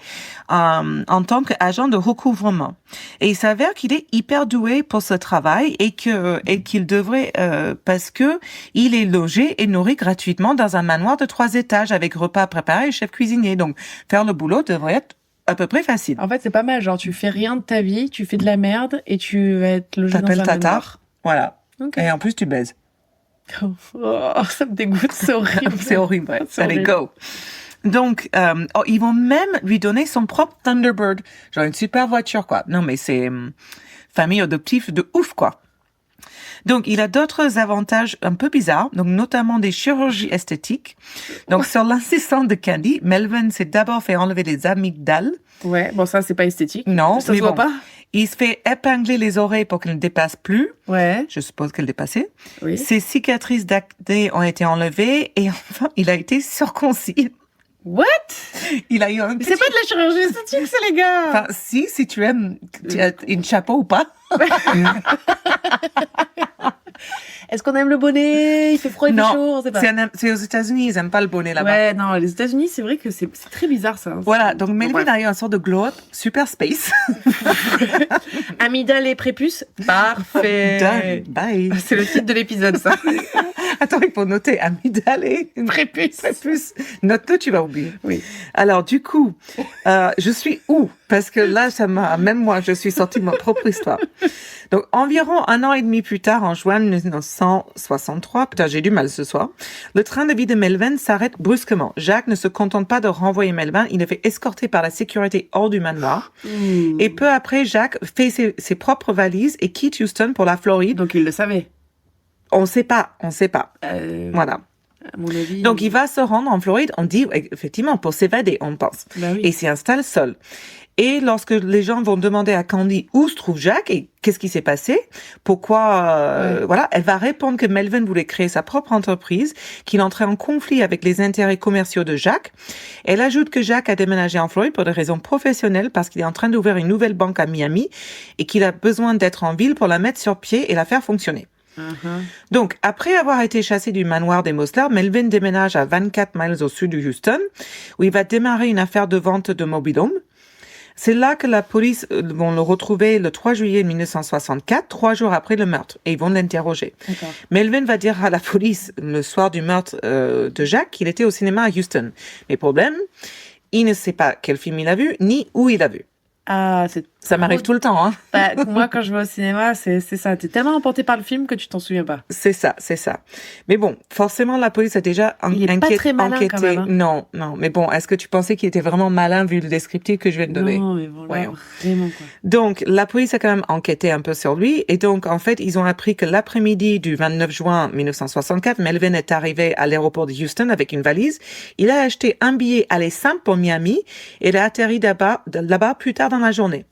en tant qu'agent de recouvrement. Et il s'avère qu'il est hyper doué pour ce travail et qu'il devrait parce que il est logé et nourri gratuitement dans un manoir de 3 étages avec repas préparés et chef cuisinier. Donc, faire le boulot devrait être à peu près facile. En fait, c'est pas mal. Genre, tu fais rien de ta vie, tu fais de la merde et tu vas être logé dans un tatar. Voilà. Okay. Et en plus, tu baises. Oh, ça me dégoûte. C'est horrible. C'est horrible. Ouais. Allez, go. Donc, ils vont même lui donner son propre Thunderbird. Genre une super voiture, quoi. Non, mais c'est famille adoptive de ouf, quoi. Donc, il a d'autres avantages un peu bizarres, donc notamment des chirurgies esthétiques. Donc, sur l'insistance de Candy, Melvin s'est d'abord fait enlever les amygdales. Ouais, bon, ça, c'est pas esthétique. Non, ça mais se voit bon. pas. Il se fait épingler les oreilles pour qu'elles ne dépassent plus. Ouais. Je suppose qu'elles dépassaient. Oui. Ses cicatrices d'acné ont été enlevées et enfin, il a été circoncis. What? Il a eu un Mais petit... c'est pas de la chirurgie esthétique, ça, les gars. Enfin, si tu aimes, tu as une chapeau ou pas. Est-ce qu'on aime le bonnet? Il fait froid, il fait chaud, on sait pas. C'est aux États-Unis, ils aiment pas le bonnet là-bas. Ouais, non, les États-Unis, c'est vrai que c'est très bizarre, ça. Voilà, donc Melvin a eu un sort de glow-up super space. Amygdale et prépuce, parfait. Done. Bye. C'est le titre de l'épisode, ça. Attends, il faut noter amygdale et prépuce. Note-le, tu vas oublier. Oui. Alors, du coup, je suis où? Parce que là, même moi, je suis sortie de ma propre histoire. Donc, environ 1 an et demi plus tard, en juin 1963, putain, j'ai du mal ce soir, le train de vie de Melvin s'arrête brusquement. Jacques ne se contente pas de renvoyer Melvin, il le fait escorter par la sécurité hors du manoir. Et peu après, Jacques fait ses propres valises et quitte Houston pour la Floride. Donc, il le savait. On sait pas. Voilà. À mon avis. Donc, il va se rendre en Floride, on dit, effectivement, pour s'évader, on pense. Bah oui. Et s'y installe seul. Et lorsque les gens vont demander à Candy où se trouve Jacques et qu'est-ce qui s'est passé, pourquoi, voilà, elle va répondre que Melvin voulait créer sa propre entreprise, qu'il entrait en conflit avec les intérêts commerciaux de Jacques. Elle ajoute que Jacques a déménagé en Floride pour des raisons professionnelles parce qu'il est en train d'ouvrir une nouvelle banque à Miami et qu'il a besoin d'être en ville pour la mettre sur pied et la faire fonctionner. Donc, après avoir été chassé du manoir des Mosler, Melvin déménage à 24 miles au sud de Houston, où il va démarrer une affaire de vente de mobil-home. C'est là que la police vont le retrouver le 3 juillet 1964, 3 jours après le meurtre, et ils vont l'interroger. D'accord. Melvin va dire à la police le soir du meurtre de Jacques qu'il était au cinéma à Houston. Mais problème, il ne sait pas quel film il a vu, ni où il a vu. Ah, Ça m'arrive tout le temps, hein. Bah, moi, quand je vais au cinéma, c'est ça. T'es tellement emporté par le film que tu t'en souviens pas. C'est ça. Mais bon, forcément, la police a déjà Il est pas très malin, enquêté. quand même, hein. Non. Mais bon, est-ce que tu pensais qu'il était vraiment malin vu le descriptif que je viens de donner? Non, mais voilà, Ouais. vraiment, quoi. Donc, la police a quand même enquêté un peu sur lui. Et donc, en fait, ils ont appris que l'après-midi du 29 juin 1964, Melvin est arrivé à l'aéroport de Houston avec une valise. Il a acheté un billet aller simple pour Miami et il a atterri là-bas plus tard dans la journée.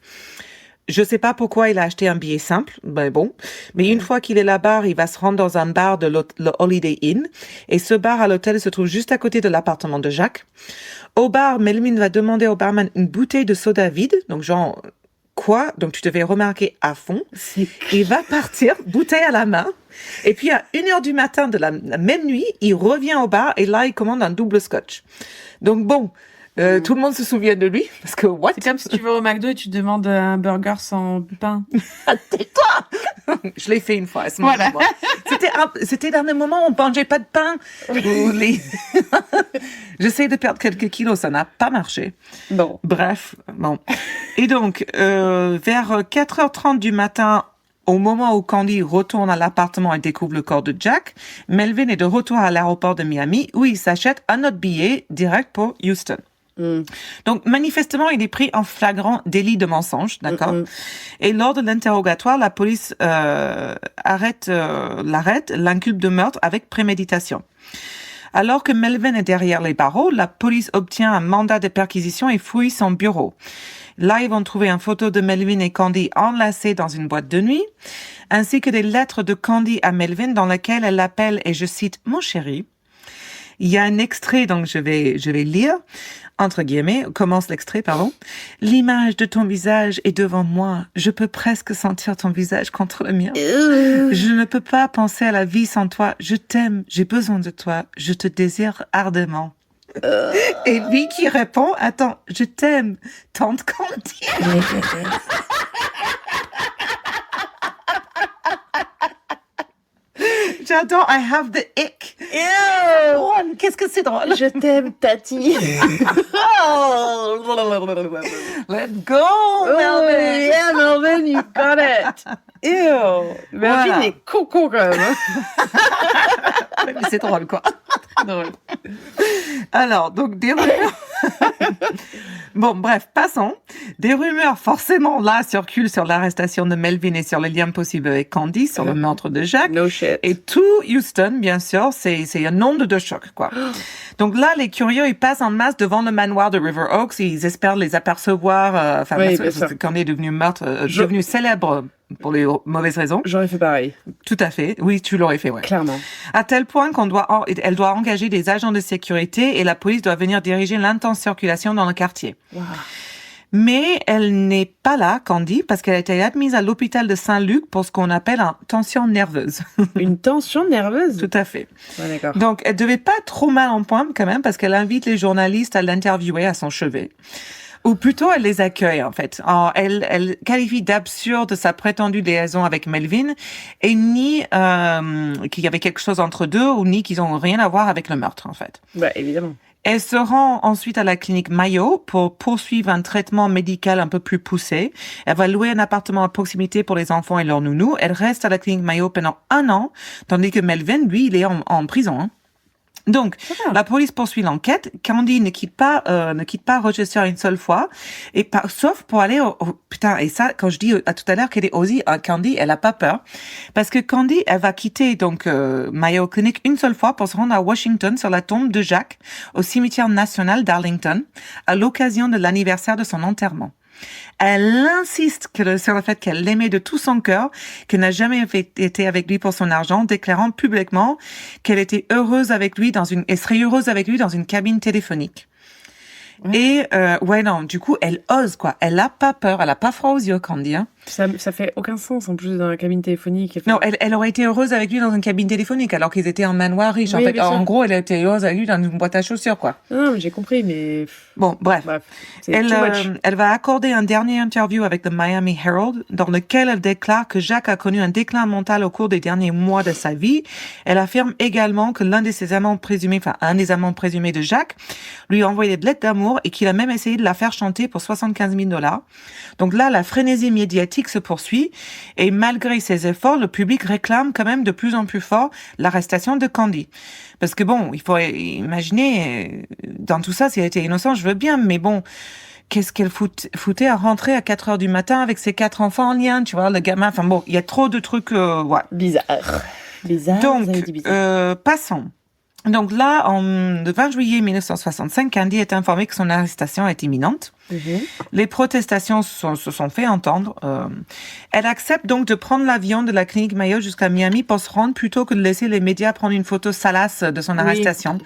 Je sais pas pourquoi il a acheté un billet simple, ben bon. Mais une fois qu'il est là-bas, il va se rendre dans un bar de le Holiday Inn. Et ce bar à l'hôtel se trouve juste à côté de l'appartement de Jacques. Au bar, Melvin va demander au barman une bouteille de soda vide. Donc genre, quoi? Donc tu devais remarquer à fond. Il va partir, bouteille à la main. Et puis à 1h du matin de la même nuit, il revient au bar et là, il commande un double scotch. Donc bon, tout le monde se souvient de lui parce que what? C'est comme si tu vas au McDo et tu demandes un burger sans pain. Tais-toi! Je l'ai fait une fois à ce moment-là. C'était dans le moment où on mangeait pas de pain. J'essaie de perdre quelques kilos, ça n'a pas marché. Bon. Bref, bon. Et donc, vers 4h30 du matin, au moment où Candy retourne à l'appartement et découvre le corps de Jack, Melvin est de retour à l'aéroport de Miami où il s'achète un autre billet direct pour Houston. Donc, manifestement, il est pris en flagrant délit de mensonge, d'accord? Et lors de l'interrogatoire, la police l'arrête, l'inculpe de meurtre avec préméditation. Alors que Melvin est derrière les barreaux, la police obtient un mandat de perquisition et fouille son bureau. Là, ils vont trouver une photo de Melvin et Candy enlacées dans une boîte de nuit, ainsi que des lettres de Candy à Melvin dans lesquelles elle l'appelle, et je cite, « Mon chéri ». Il y a un extrait, donc je vais lire, entre guillemets, commence l'extrait, pardon. « L'image de ton visage est devant moi. Je peux presque sentir ton visage contre le mien. Je ne peux pas penser à la vie sans toi. Je t'aime, j'ai besoin de toi. Je te désire ardemment. » Et lui qui répond, « Attends, je t'aime, tante Candy. » J'adore, I have the ick. Drôle, qu'est-ce que c'est drôle. Je t'aime, Tati. Let's go, Melvin. Yeah, Melvin, you got it. Ew. Melvin Voilà. est coco, quand même. Mais c'est drôle, quoi. Drôle. Alors, donc, déroulement. Bon, bref, passons. Des rumeurs, forcément, là, circulent sur l'arrestation de Melvin et sur les liens possibles avec Candy, sur le meurtre de Jack. No shit. Et tout Houston, bien sûr, c'est une onde de choc, quoi. Donc là, les curieux, ils passent en masse devant le manoir de River Oaks et ils espèrent les apercevoir. Oui, parce que Candy est devenu devenu célèbre pour les mauvaises raisons. J'aurais fait pareil. Tout à fait. Oui, tu l'aurais fait, ouais. Clairement. À tel point elle doit engager des agents de sécurité et la police doit venir diriger l'intense circulation dans le quartier. Wow. Mais elle n'est pas là, Candy, parce qu'elle a été admise à l'hôpital de Saint-Luc pour ce qu'on appelle une tension nerveuse. Une tension nerveuse? Tout à fait. Ouais, d'accord. Donc, elle devait pas être trop mal en point quand même, parce qu'elle invite les journalistes à l'interviewer à son chevet. Ou plutôt, elle les accueille, en fait. Elle qualifie d'absurde sa prétendue liaison avec Melvin, et ni qu'il y avait quelque chose entre deux, ou ni qu'ils ont rien à voir avec le meurtre, en fait. Bah, évidemment. Elle se rend ensuite à la clinique Mayo pour poursuivre un traitement médical un peu plus poussé. Elle va louer un appartement à proximité pour les enfants et leurs nounous. Elle reste à la clinique Mayo pendant 1 an, tandis que Melvin, lui, il est en prison, hein. Donc, la police poursuit l'enquête. Candy ne quitte pas Rochester une seule fois, sauf pour aller putain. Et ça, quand je dis tout à l'heure qu'elle est aussi Candy, elle a pas peur, parce que Candy, elle va quitter donc Mayo Clinic une seule fois pour se rendre à Washington sur la tombe de Jack au cimetière national d'Arlington à l'occasion de l'anniversaire de son enterrement. Elle insiste sur le fait qu'elle l'aimait de tout son cœur, qu'elle n'a jamais été avec lui pour son argent, déclarant publiquement qu'elle était heureuse avec lui elle serait heureuse avec lui dans une cabine téléphonique. Et du coup, elle ose, quoi. Elle a pas peur, elle a pas froid aux yeux, Candy, hein. Ça fait aucun sens, en plus, dans la cabine téléphonique. Non, elle aurait été heureuse avec lui dans une cabine téléphonique, alors qu'ils étaient en manoir riche. Oui, en fait, en gros, elle a été heureuse avec lui dans une boîte à chaussures, quoi. Non, mais j'ai compris, mais... Bon, bref. Elle va accorder un dernier interview avec le Miami Herald, dans lequel elle déclare que Jack a connu un déclin mental au cours des derniers mois de sa vie. Elle affirme également que un des amants présumés de Jack, lui a envoyé des lettres d'amour et qu'il a même essayé de la faire chanter pour $75,000. Donc là, la frénésie médiatique se poursuit et malgré ses efforts, le public réclame quand même de plus en plus fort l'arrestation de Candy. Parce que bon, il faut imaginer, dans tout ça, si elle était innocente, je veux bien, mais bon, qu'est-ce qu'elle foutait à rentrer à 4 heures du matin avec ses 4 enfants en lien, tu vois, le gamin, enfin bon, il y a trop de trucs, ouais. Bizarre. Donc, passons. Donc là, le 20 juillet 1965, Candy est informée que son arrestation est imminente. Mm-hmm. Les protestations se sont fait entendre. Elle accepte donc de prendre l'avion de la clinique Mayo jusqu'à Miami pour se rendre plutôt que de laisser les médias prendre une photo salace de son arrestation.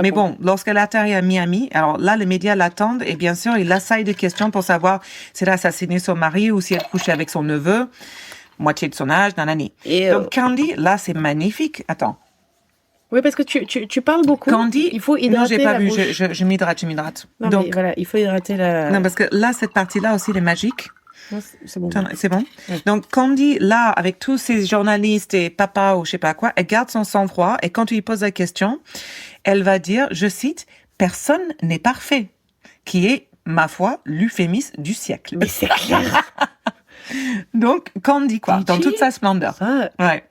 Mais bon, lorsqu'elle atterrit à Miami, alors là, les médias l'attendent et bien sûr, ils l'assaillent de questions pour savoir si elle a assassiné son mari ou si elle couchait avec son neveu, moitié de son âge, nanani. Donc Candy, là, c'est magnifique. Attends. Oui, parce que tu parles beaucoup. Candy, il faut hydrater. Non, j'ai pas la vu. bouche. Je m'hydrate. Non, donc mais voilà, il faut hydrater la. Non, parce que là, cette partie-là aussi, elle est magique. Non, c'est bon. C'est bon. Ouais. Donc Candy, là, avec tous ces journalistes et papa ou je sais pas quoi, elle garde son sang-froid et quand tu lui poses la question, elle va dire, je cite, personne n'est parfait, qui est, ma foi, l'euphémisme du siècle. Mais c'est clair. Donc Candy, quoi, dans toute sa splendeur. Ça. Ouais.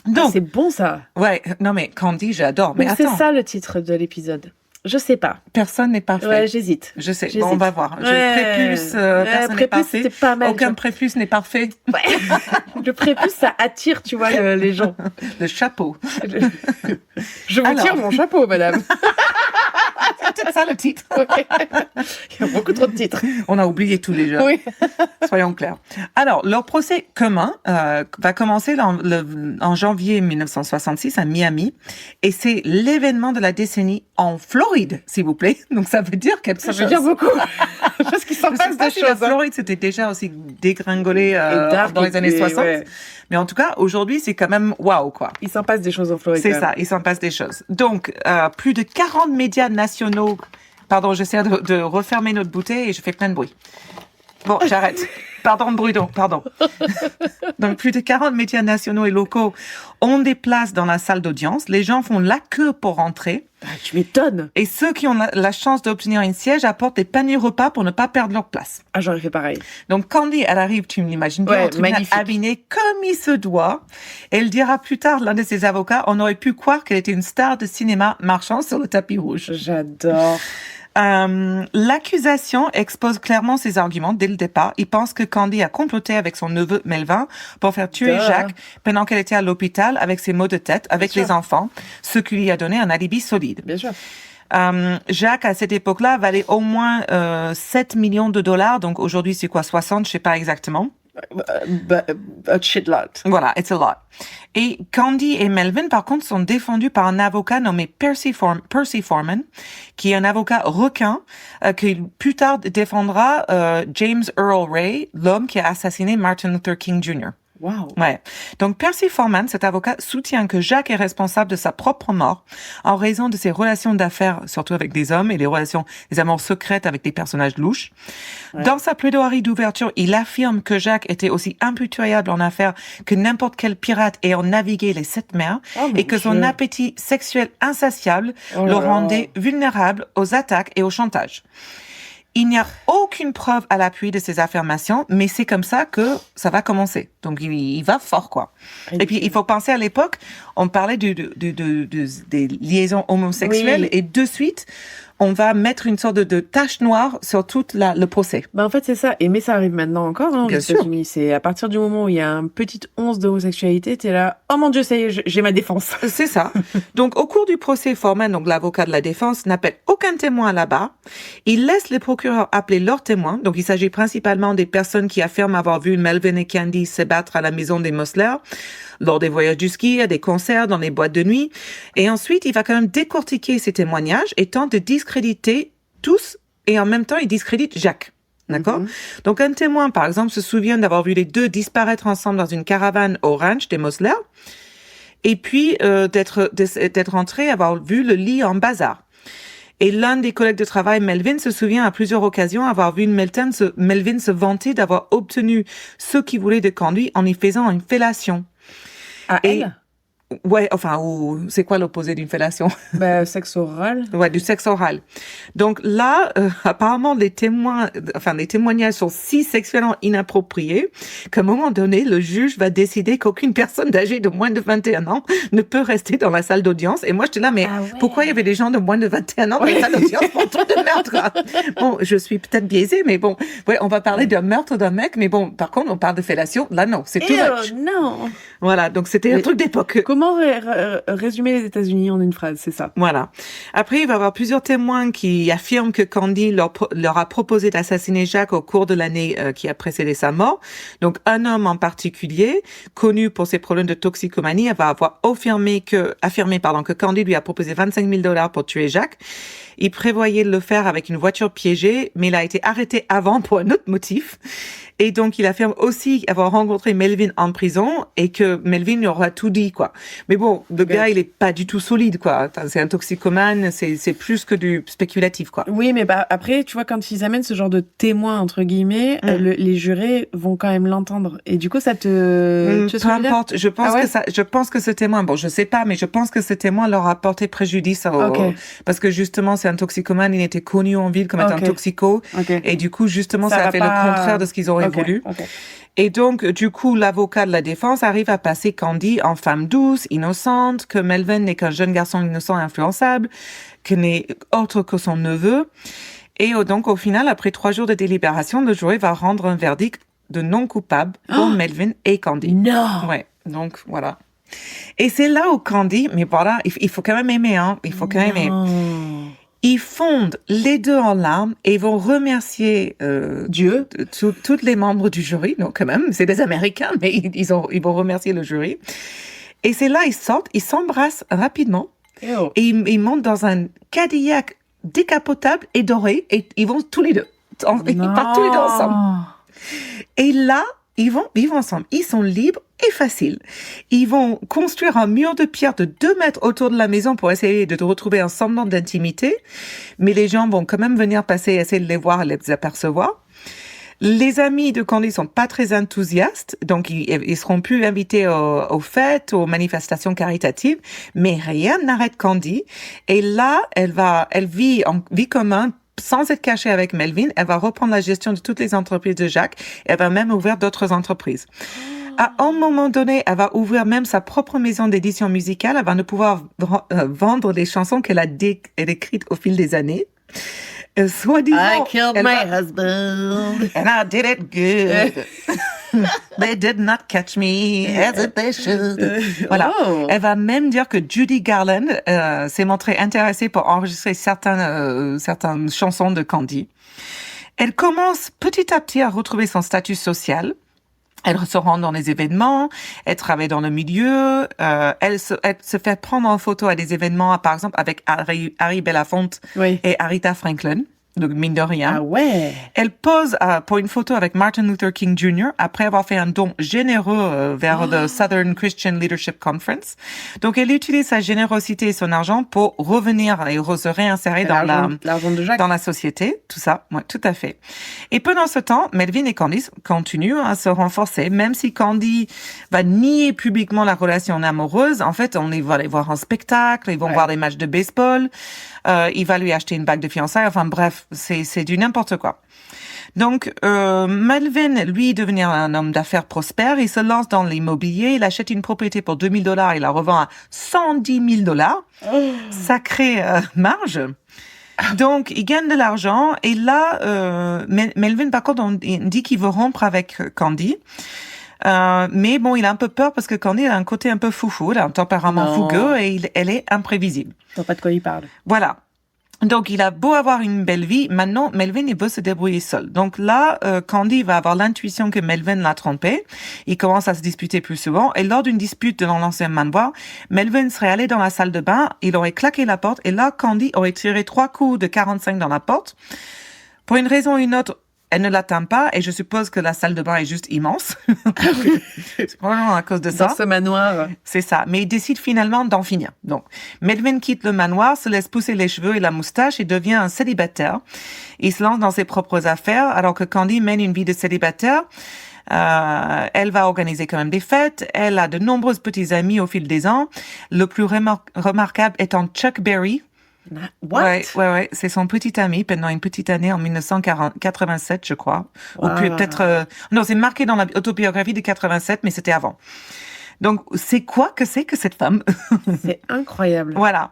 Donc, c'est bon ça. Ouais, non mais Candy, j'adore. Mais donc attends. c'est ça le titre de l'épisode. Je sais pas. Personne n'est parfait. Ouais, j'hésite. Je sais. Bon, on va voir. Prépuce, personne n'est parfait. C'est pas mal. Aucun prépuce n'est parfait. Ouais. Le prépuce, ça attire, tu vois, les gens. Le chapeau. Je vous tire mon chapeau, madame. C'est ça le titre. Ouais. Il y a beaucoup trop de titres. On a oublié tous les jeux. Oui. Soyons clairs. Alors, leur procès commun va commencer en janvier 1966 à Miami. Et c'est l'événement de la décennie en Floride, s'il vous plaît. Donc, ça veut dire quelque chose. Ça veut dire beaucoup. Parce qu'il s'en passe des choses. La Floride, c'était déjà aussi dégringolé dans les années 60. Ouais. Mais en tout cas, aujourd'hui, c'est quand même waouh, quoi. Il s'en passe des choses en Floride. C'est ça, il s'en passe des choses. Donc, plus de 40 médias nationaux... Pardon, j'essaie de refermer notre bouteille et je fais plein de bruit. Bon, j'arrête. Pardon, Bruno, pardon. Donc, plus de 40 médias nationaux et locaux ont des places dans la salle d'audience. Les gens font la queue pour rentrer. Ah, tu m'étonnes. Et ceux qui ont la chance d'obtenir un siège apportent des paniers repas pour ne pas perdre leur place. Ah, j'aurais fait pareil. Donc, Candy, elle arrive, tu me l'imagines bien, habillée comme il se doit. Elle dira plus tard, l'un de ses avocats, on aurait pu croire qu'elle était une star de cinéma marchant sur le tapis rouge. J'adore. L'accusation expose clairement ses arguments dès le départ. Il pense que Candy a comploté avec son neveu Melvin pour faire tuer Jacques pendant qu'elle était à l'hôpital avec ses maux de tête, avec les enfants, ce qui lui a donné un alibi solide. Bien sûr. Jacques, à cette époque-là, valait au moins 7 millions de dollars. Donc aujourd'hui, c'est quoi, 60, je sais pas exactement. A shitload. Voilà, it's a lot. Et Candy et Melvin, par contre, sont défendus par un avocat nommé Percy Foreman, qui est un avocat requin, qui plus tard défendra James Earl Ray, l'homme qui a assassiné Martin Luther King Jr. Wow. Ouais. Donc, Percy Foreman, cet avocat, soutient que Jacques est responsable de sa propre mort en raison de ses relations d'affaires, surtout avec des hommes, et des amours secrètes avec des personnages louches. Ouais. Dans sa plaidoirie d'ouverture, il affirme que Jacques était aussi impitoyable en affaires que n'importe quel pirate ayant navigué les 7 mers, et que son appétit sexuel insatiable le rendait vulnérable aux attaques et au chantage. Il n'y a aucune preuve à l'appui de ces affirmations, mais c'est comme ça que ça va commencer. Donc, il va fort, quoi. Et puis, il faut penser à l'époque, on parlait des liaisons homosexuelles, et de suite, on va mettre une sorte de tache noire sur tout le procès. En fait, c'est ça. Mais ça arrive maintenant encore, aux Bien États-Unis. C'est à partir du moment où il y a un petit once d'homosexualité, t'es là, oh mon Dieu, ça y est, j'ai ma défense. C'est ça. Donc, au cours du procès, Foreman, donc l'avocat de la défense, n'appelle aucun témoin là-bas. Il laisse les procureurs appeler leurs témoins. Donc, il s'agit principalement des personnes qui affirment avoir vu Melvin et Candy se battre à la maison des Mosler, lors des voyages du ski, à des concerts, dans les boîtes de nuit. Et ensuite, il va quand même décortiquer ces témoignages et tente de discréditer tous, et en même temps, il discrédite Jacques. D'accord? Donc, un témoin, par exemple, se souvient d'avoir vu les deux disparaître ensemble dans une caravane au ranch des Mosler, et puis d'être entré, avoir vu le lit en bazar. Et l'un des collègues de travail, Melvin, se souvient à plusieurs occasions avoir vu Melvin se vanter d'avoir obtenu ce qu'il voulait de Candy en y faisant une fellation. À elle? Ouais, enfin, c'est quoi l'opposé d'une fellation? Sexe oral. Ouais, du sexe oral. Donc là, apparemment, les témoignages sont si sexuellement inappropriés qu'à un moment donné, le juge va décider qu'aucune personne âgée de moins de 21 ans ne peut rester dans la salle d'audience. Et moi, j'étais là, mais pourquoi il y avait des gens de moins de 21 ans dans la salle d'audience pour trop de meurtre? Bon, je suis peut-être biaisée, mais bon, ouais, on va parler d'un meurtre d'un mec, mais bon, par contre, on parle de fellation. Là, non, c'est too much. Non. Voilà, donc c'était un truc d'époque. Comment résumer les États-Unis en une phrase, c'est ça. Voilà. Après, il va y avoir plusieurs témoins qui affirment que Candy leur a proposé d'assassiner Jacques au cours de l'année qui a précédé sa mort. Donc, un homme en particulier, connu pour ses problèmes de toxicomanie, va avoir affirmé que Candy lui a proposé $25,000 pour tuer Jacques. Il prévoyait de le faire avec une voiture piégée, mais il a été arrêté avant pour un autre motif. Et donc, il affirme aussi avoir rencontré Melvin en prison et que Melvin lui aura tout dit, quoi. Mais bon, le gars, il est pas du tout solide, quoi. C'est un toxicomane, c'est plus que du spéculatif, quoi. Oui, mais après, tu vois, quand ils amènent ce genre de témoins, entre guillemets, les jurés vont quand même l'entendre. Et du coup, ça te... peu importe. Je pense que ce témoin, bon, je sais pas, mais je pense que ce témoin leur a porté préjudice parce que justement, c'est un toxicomane, il était connu en ville comme étant un toxico. Et du coup, justement, ça a fait le contraire de ce qu'ils auraient voulu. Et donc, du coup, l'avocat de la défense arrive à passer Candy en femme douce, innocente, que Melvin n'est qu'un jeune garçon innocent et influençable, que n'est autre que son neveu. Et donc, au final, après 3 jours de délibération, le jury va rendre un verdict de non coupable pour Melvin et Candy. Non! Ouais. Donc, voilà. Et c'est là où Candy, mais voilà, il faut quand même aimer, hein. Il faut quand même aimer. Ils fondent les deux en larmes et vont remercier Dieu, tous les membres du jury. Donc quand même, c'est des Américains, mais ils vont remercier le jury. Et c'est là ils sortent, ils s'embrassent rapidement et ils montent dans un Cadillac décapotable et doré et ils vont tous les deux. Ils partent tous les deux ensemble. Et là, ils vont vivre ensemble. Ils sont libres et faciles. Ils vont construire un mur de pierre de 2 mètres autour de la maison pour essayer de retrouver un semblant d'intimité. Mais les gens vont quand même venir passer, essayer de les voir et les apercevoir. Les amis de Candy sont pas très enthousiastes, donc ils seront plus invités aux fêtes, aux manifestations caritatives, mais rien n'arrête Candy. Et là, elle vit en vie commune, sans être cachée avec Melvin. Elle va reprendre la gestion de toutes les entreprises de Jacques. Elle va même ouvrir d'autres entreprises. À un moment donné, elle va ouvrir même sa propre maison d'édition musicale. Elle va ne pouvoir vendre les chansons qu'elle a écrites au fil des années. Soi-disant, I killed elle my va- husband. And I did it good. They did not catch me as they should. Voilà. Oh. Elle va même dire que Judy Garland s'est montrée intéressée pour enregistrer certaines chansons de Candy. Elle commence petit à petit à retrouver son statut social. Elle se rend dans les événements, elle travaille dans le milieu, elle se fait prendre en photo à des événements, par exemple avec Harry Belafonte Oui. et Aretha Franklin. Donc, mine de rien. Ah ouais. Elle pose pour une photo avec Martin Luther King Jr. après avoir fait un don généreux vers le Southern Christian Leadership Conference. Donc, elle utilise sa générosité et son argent pour revenir et se réinsérer L'argent de Jacques. dans la société. Tout ça, ouais, tout à fait. Et pendant ce temps, Melvin et Candy continuent à se renforcer, même si Candy va nier publiquement la relation amoureuse. En fait, on va les voir en spectacle, ils vont voir des matchs de baseball. Il va lui acheter une bague de fiançailles. Enfin bref, c'est du n'importe quoi. Donc, Melvin, lui, devenir un homme d'affaires prospère, il se lance dans l'immobilier, il achète une propriété pour $2,000, il la revend à $110,000. Sacrée marge. Donc, il gagne de l'argent et là, Melvin, par contre, il dit qu'il veut rompre avec Candy. Mais bon, il a un peu peur parce que Candy a un côté un peu foufou, elle a un tempérament fougueux et elle est imprévisible. Je sais pas de quoi il parle. Voilà. Donc, il a beau avoir une belle vie, maintenant, Melvin, il veut se débrouiller seul. Donc là, Candy va avoir l'intuition que Melvin l'a trompé. Il commence à se disputer plus souvent. Et lors d'une dispute dans l'ancien manoir, Melvin serait allé dans la salle de bain, il aurait claqué la porte, et là, Candy aurait tiré 3 coups de 45 dans la porte. Pour une raison ou une autre, elle ne l'atteint pas, et je suppose que la salle de bain est juste immense. C'est probablement à cause de ça. Dans ce manoir. C'est ça. Mais il décide finalement d'en finir. Donc, Melvin quitte le manoir, se laisse pousser les cheveux et la moustache et devient un célibataire. Il se lance dans ses propres affaires, alors que Candy mène une vie de célibataire. Elle va organiser quand même des fêtes. Elle a de nombreux petits amis au fil des ans. Le plus remarquable étant Chuck Berry. What? Ouais. C'est son petit ami pendant une petite année en 1987, je crois. Ou peut-être, non, c'est marqué dans l'autobiographie de 87, mais c'était avant. Donc, c'est que cette femme? C'est incroyable. Voilà.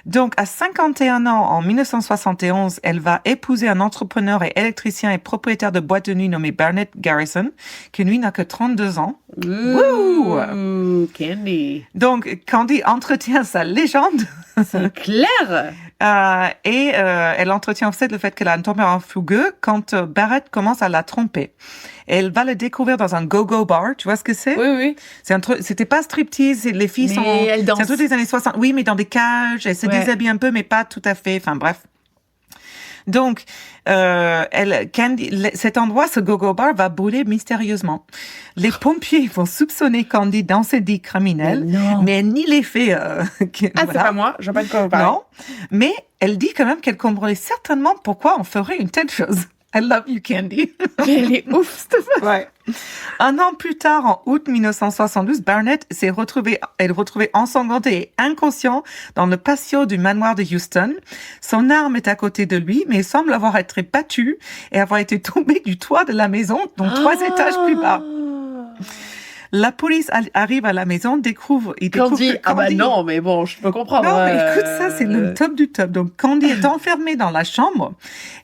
Donc, à 51 ans, en 1971, elle va épouser un entrepreneur et électricien et propriétaire de boîte de nuit nommé Barnett Garrison, qui lui n'a que 32 ans. Ouh, Candy. Donc, Candy entretient sa légende. C'est clair. Elle entretient en fait le fait qu'elle a un tempérament fougueux quand Barrett commence à la tromper. Elle va le découvrir dans un go-go bar. Tu vois ce que c'est? Oui. C'était pas striptease. Les filles elles dansent. c'est un truc des années 60. Oui, mais dans des cages. Elles se déshabillent un peu, mais pas tout à fait. Enfin, bref. Donc, Candy, cet endroit, ce go-go bar, va brûler mystérieusement. Les pompiers vont soupçonner Candy d'incendie criminel, mais elle nie les faits. C'est pas moi, je vois pas de quoi vous parlez. Non, mais elle dit quand même qu'elle comprenait certainement pourquoi on ferait une telle chose. I love you, Candy. Elle est ouf, cette femme. Ouais. Un an plus tard, en août 1972, Barnett s'est retrouvée ensanglantée et inconscient dans le patio du manoir de Houston. Son arme est à côté de lui, mais il semble avoir été battu et avoir été tombé du toit de la maison, donc 3 étages plus bas. La police arrive à la maison, découvre Candy, que Candy... non, mais bon, je peux comprendre. Non, mais écoute, ça, c'est le top du top. Donc, Candy est enfermée dans la chambre.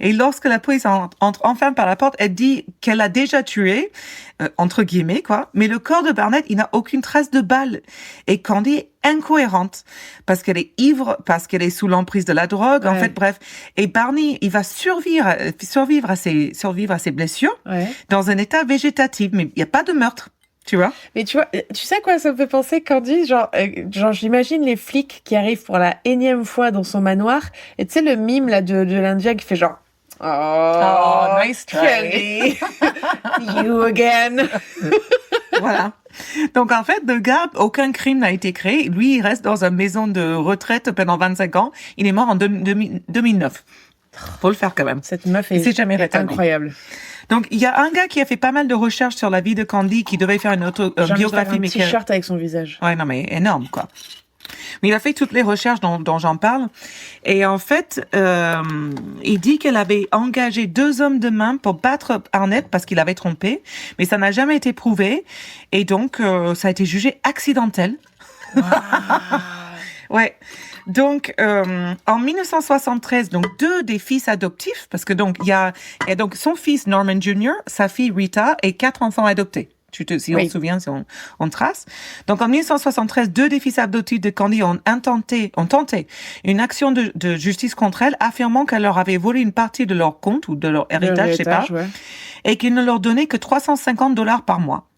Et lorsque la police entre enfin par la porte, elle dit qu'elle a déjà tué, entre guillemets, quoi. Mais le corps de Barnett, il n'a aucune trace de balle. Et Candy est incohérente. Parce qu'elle est ivre, parce qu'elle est sous l'emprise de la drogue. En fait, bref. Et Barney, il va survivre à ses blessures. Dans un état végétatif. Mais il n'y a pas de meurtre. Tu vois? Mais tu vois, tu sais à quoi ça me fait penser, Candy? Genre, j'imagine les flics qui arrivent pour la énième fois dans son manoir. Et tu sais, le mime, là, de l'Indien qui fait genre, oh nice try. You again. Voilà. Donc, en fait, le gars, aucun crime n'a été créé. Lui, il reste dans une maison de retraite pendant 25 ans. Il est mort en 2009. Faut le faire quand même. Cette meuf est incroyable. Donc, il y a un gars qui a fait pas mal de recherches sur la vie de Candy, qui devait faire une biographie. Un t-shirt avec son visage. Ouais, non, mais énorme, quoi. Mais il a fait toutes les recherches dont j'en parle. Et en fait, il dit qu'elle avait engagé 2 hommes de main pour battre Barnett parce qu'il avait trompé. Mais ça n'a jamais été prouvé. Et donc, ça a été jugé accidentel. Wow. Ouais. Donc, en 1973, donc 2 des fils adoptifs, parce que donc il y a donc son fils Norman Jr., sa fille Rita et 4 enfants adoptés. Si on se souvient, si on trace. Donc, en 1973, 2 des fils adoptifs de Candy ont tenté une action de justice contre elle, affirmant qu'elle leur avait volé une partie de leur compte ou de leur héritage, je sais pas, et qu'il ne leur donnait que $350 par mois.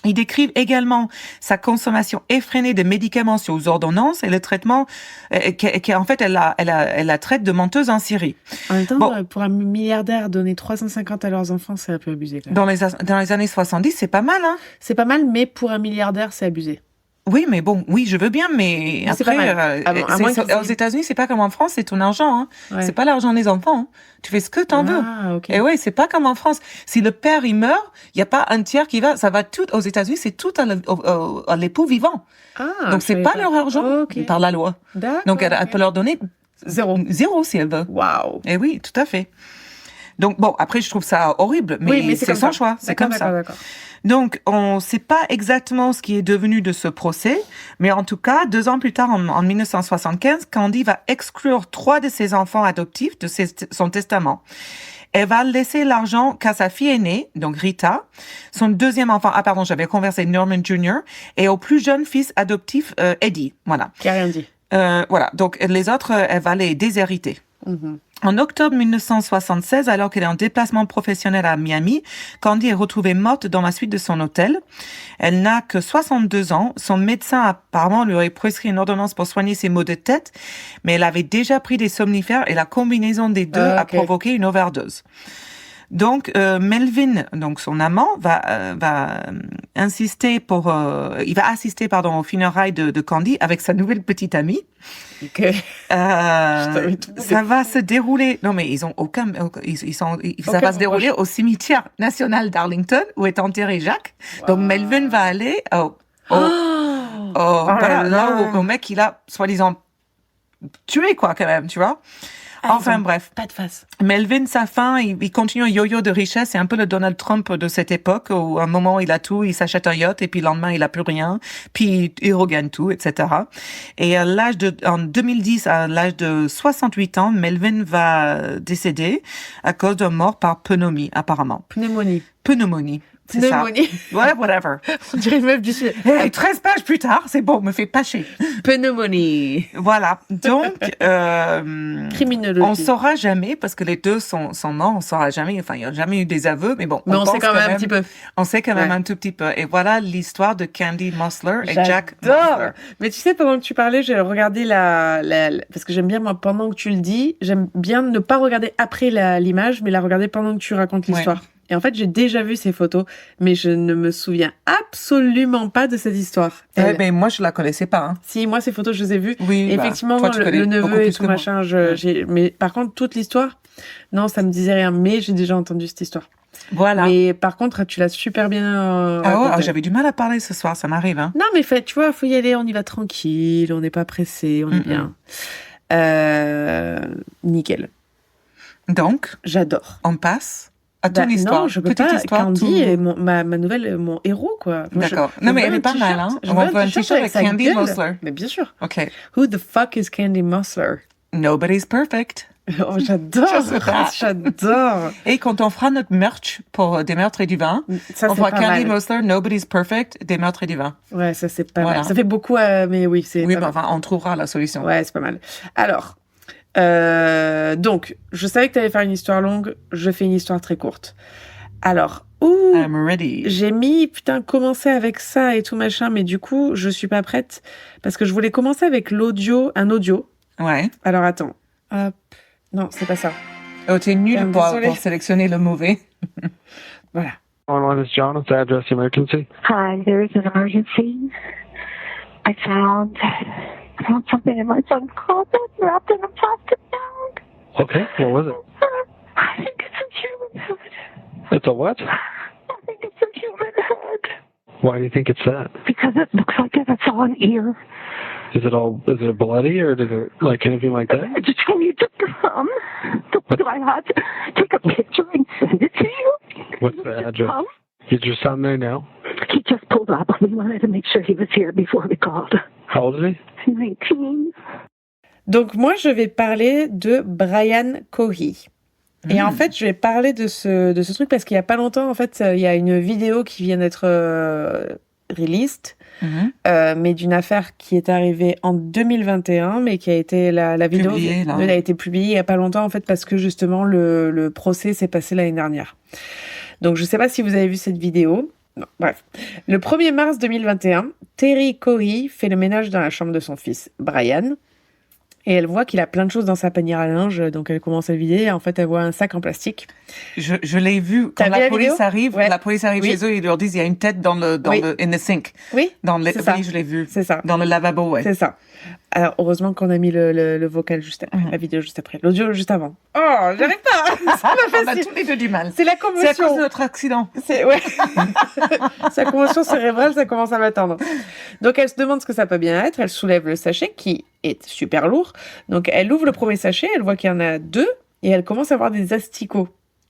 Ils décrivent également sa consommation effrénée de médicaments sous ordonnance et le traitement en fait, elle la traite de menteuse en Syrie. En même temps, pour un milliardaire, donner 350 à leurs enfants, c'est un peu abusé. Quand même. Dans les années 70, c'est pas mal, hein? C'est pas mal, mais pour un milliardaire, c'est abusé. Oui, mais bon, oui, je veux bien, mais après, aux États-Unis, c'est pas comme en France, c'est ton argent, hein. Ouais. C'est pas l'argent des enfants, hein. Tu fais ce que t'en veux. Okay. Et ouais, c'est pas comme en France. Si le père, il meurt, il y a pas un tiers qui va, ça va tout, aux États-Unis, c'est tout à l'époux vivant. Donc c'est pas leur argent, par la loi. Donc elle peut leur donner zéro si elle veut. Waouh. Et oui, tout à fait. Donc bon, après, je trouve ça horrible, mais c'est son choix. C'est comme ça. D'accord. Donc, on ne sait pas exactement ce qui est devenu de ce procès, mais en tout cas, 2 ans plus tard, en 1975, Candy va exclure 3 de ses enfants adoptifs de son testament. Elle va laisser l'argent qu'à sa fille aînée, donc Rita, son deuxième enfant, j'avais conversé Norman Jr., et au plus jeune fils adoptif, Eddie. Voilà. Qui a rien dit. Voilà. Donc, les autres, elle va les déshériter. Mm-hmm. En octobre 1976, alors qu'elle est en déplacement professionnel à Miami, Candy est retrouvée morte dans la suite de son hôtel. Elle n'a que 62 ans. Son médecin apparemment lui aurait prescrit une ordonnance pour soigner ses maux de tête, mais elle avait déjà pris des somnifères et la combinaison des deux a provoqué une overdose. Donc Melvin, donc son amant, va assister aux funérailles de Candy avec sa nouvelle petite amie. Ça va se dérouler. Non, mais ils ont aucun. Ça va se dérouler au cimetière national d'Arlington où est enterré Jacques. Wow. Donc Melvin va aller au mec qu'il a soi-disant tué quoi quand même, tu vois. Enfin bref. Pas de face. Melvin, sa fin, il continue un yo-yo de richesse. C'est un peu le Donald Trump de cette époque où à un moment il a tout, il s'achète un yacht et puis le lendemain il a plus rien. Puis il regagne tout, etc. Et en 2010, à l'âge de 68 ans, Melvin va décéder à cause d'une mort par pneumonie, apparemment. Pneumonie. C'est ça. Ouais, whatever. On dirait une meuf du Sud. 13 pages plus tard, c'est bon, me fais pas chier. Pneumonie. Voilà. Donc, criminologie. On saura jamais, parce que les deux sont morts, on saura jamais. Enfin, il n'y a jamais eu des aveux, mais bon. Mais on sait quand même un petit peu. On sait quand même un tout petit peu. Et voilà l'histoire de Candy Mossler et Jack Mossler. Mais tu sais, pendant que tu parlais, j'ai regardé parce que j'aime bien, moi, pendant que tu le dis, j'aime bien ne pas regarder après l'image, mais la regarder pendant que tu racontes l'histoire. Ouais. Et en fait, j'ai déjà vu ces photos, mais je ne me souviens absolument pas de cette histoire. Mais moi, je la connaissais pas. Hein. Si, moi, ces photos, je les ai vues. Oui, effectivement, le neveu et tout machin, mais par contre, toute l'histoire, non, ça me disait rien, mais j'ai déjà entendu cette histoire. Voilà. Mais par contre, tu l'as super bien j'avais du mal à parler ce soir, ça m'arrive. Hein. Non, mais tu vois, faut y aller, on y va tranquille, on n'est pas pressé, on est bien. Nickel. Donc, j'adore. On passe à ton histoire. Non, je peux pas. Candy est ma nouvelle, mon héros, quoi. D'accord. Non, mais elle est pas mal, hein. On va un t-shirt avec Candy Mossler. Mais bien sûr. OK. Who the fuck is Candy Mossler? Nobody's perfect. Oh, j'adore. Et quand on fera notre merch pour des meurtres et du vin, on fera Candy Mossler, Nobody's perfect, des meurtres et du vin. Ouais, ça c'est pas mal. Ça fait beaucoup, mais oui, c'est. Oui, mais enfin, on trouvera la solution. Ouais, c'est pas mal. Alors. Donc, je savais que tu allais faire une histoire longue, je fais une histoire très courte. Alors, I'm ready. J'ai mis, commencer avec ça et tout machin, mais du coup, je suis pas prête parce que je voulais commencer avec un audio. Ouais. Alors, attends. Hop. Non, c'est pas ça. Oh, t'es nul pour sélectionner le mauvais. Voilà. 911 is John. What's the address emergency? Hi, there is an emergency. I found something in my son's closet wrapped in a plastic bag. Okay, what was it? I think it's a human head. It's a what? I think it's a human head. Why do you think it's that? Because it looks like it's all an ear. Is it bloody or did it like anything like that? I just need to come. Do I have to take a picture and send it to you? What's the address? Is your son there now? He just pulled up. We wanted to make sure he was here before we called. How old is he? 19. Donc moi, je vais parler de Brian Cohy. Et en fait, je vais parler de ce truc parce qu'il y a pas longtemps, en fait, il y a une vidéo qui vient d'être released, mais d'une affaire qui est arrivée en 2021, mais qui a été la vidéo elle a été publiée il y a pas longtemps, en fait, parce que justement le procès s'est passé l'année dernière. Donc je sais pas si vous avez vu cette vidéo. Non, bref. Le 1er mars 2021, Terry Cohy fait le ménage dans la chambre de son fils, Brian. Et elle voit qu'il a plein de choses dans sa panière à linge, donc elle commence à le vider. En fait, elle voit un sac en plastique. Je l'ai vu quand la police arrive. Ouais. La police arrive chez eux, ils leur disent il y a une tête dans le in the sink. Oui. Oui, je l'ai vu. C'est ça. Dans le lavabo, ouais. C'est ça. Alors, heureusement qu'on a mis le vocal juste après, la vidéo juste après, l'audio juste avant. Oh, j'arrive pas. Ça m'a fait On a tous les deux du mal. C'est la commotion. C'est à cause de notre accident. Ouais. Sa commotion cérébrale, ça commence à m'attendre. Donc, elle se demande ce que ça peut bien être. Elle soulève le sachet qui est super lourd. Donc, elle ouvre le premier sachet. Elle voit qu'il y en a 2 et elle commence à voir des asticots.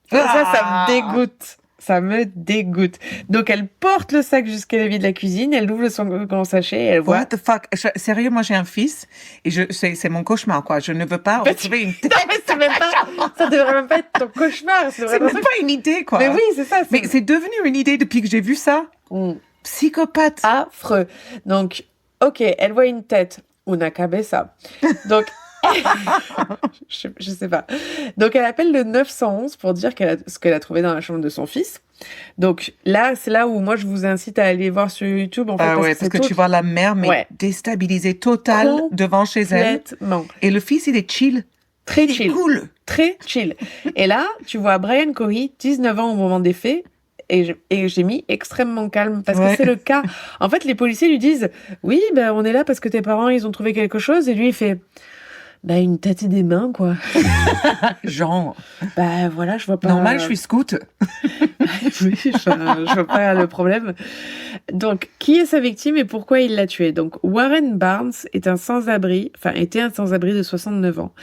Ça me dégoûte. Ça me dégoûte. Donc, elle porte le sac jusqu'à l'évier de la cuisine, elle ouvre le grand sachet et elle voit... What the fuck? Sérieux, moi j'ai un fils et c'est mon cauchemar, quoi. Je ne veux pas retrouver une tête. Non, mais c'est même pas... Ça devrait même pas être ton cauchemar. C'est même pas une idée, quoi. Mais oui, c'est ça. Mais c'est devenu une idée depuis que j'ai vu ça. Psychopathe. Affreux. Donc, ok, elle voit une tête. Una cabeza. Donc... je sais pas. Donc, elle appelle le 911 pour dire ce qu'elle a trouvé dans la chambre de son fils. Donc, là, c'est là où moi, je vous incite à aller voir sur YouTube. En fait, parce que tu vois la mère, mais déstabilisée totale devant chez elle. Complètement. Et le fils, il est chill. Très chill. Cool. Très chill. Et là, tu vois Brian Cohy, 19 ans au moment des faits, et j'ai mis extrêmement calme parce que c'est le cas. En fait, les policiers lui disent « Oui, ben, on est là parce que tes parents, ils ont trouvé quelque chose. » Et lui, il fait... Bah, une tête et des mains, quoi. Genre. Bah, voilà, je vois pas... Normal, je suis scout. Oui, je vois pas le problème. Donc, qui est sa victime et pourquoi il l'a tué? Donc, Warren Barnes était un sans-abri de 69 ans.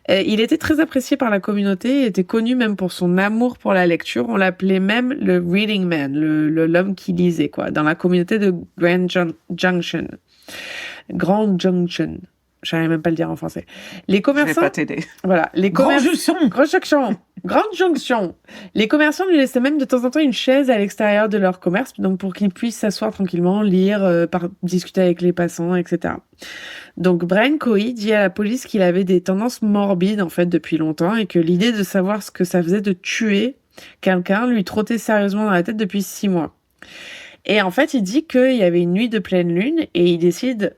Il était très apprécié par la communauté et était connu même pour son amour pour la lecture. On l'appelait même le reading man, l'homme qui lisait, quoi, dans la communauté de Grand Junction. Grand Junction. J'arrive même pas à le dire en français. Les commerçants. Je vais pas t'aider. Voilà. Grande jonction. Les commerçants lui laissaient même de temps en temps une chaise à l'extérieur de leur commerce, donc pour qu'ils puissent s'asseoir tranquillement, lire, discuter avec les passants, etc. Donc, Brian Cohy dit à la police qu'il avait des tendances morbides, en fait, depuis longtemps, et que l'idée de savoir ce que ça faisait de tuer quelqu'un lui trottait sérieusement dans la tête depuis 6 mois. Et en fait, il dit qu'il y avait une nuit de pleine lune, et il décide...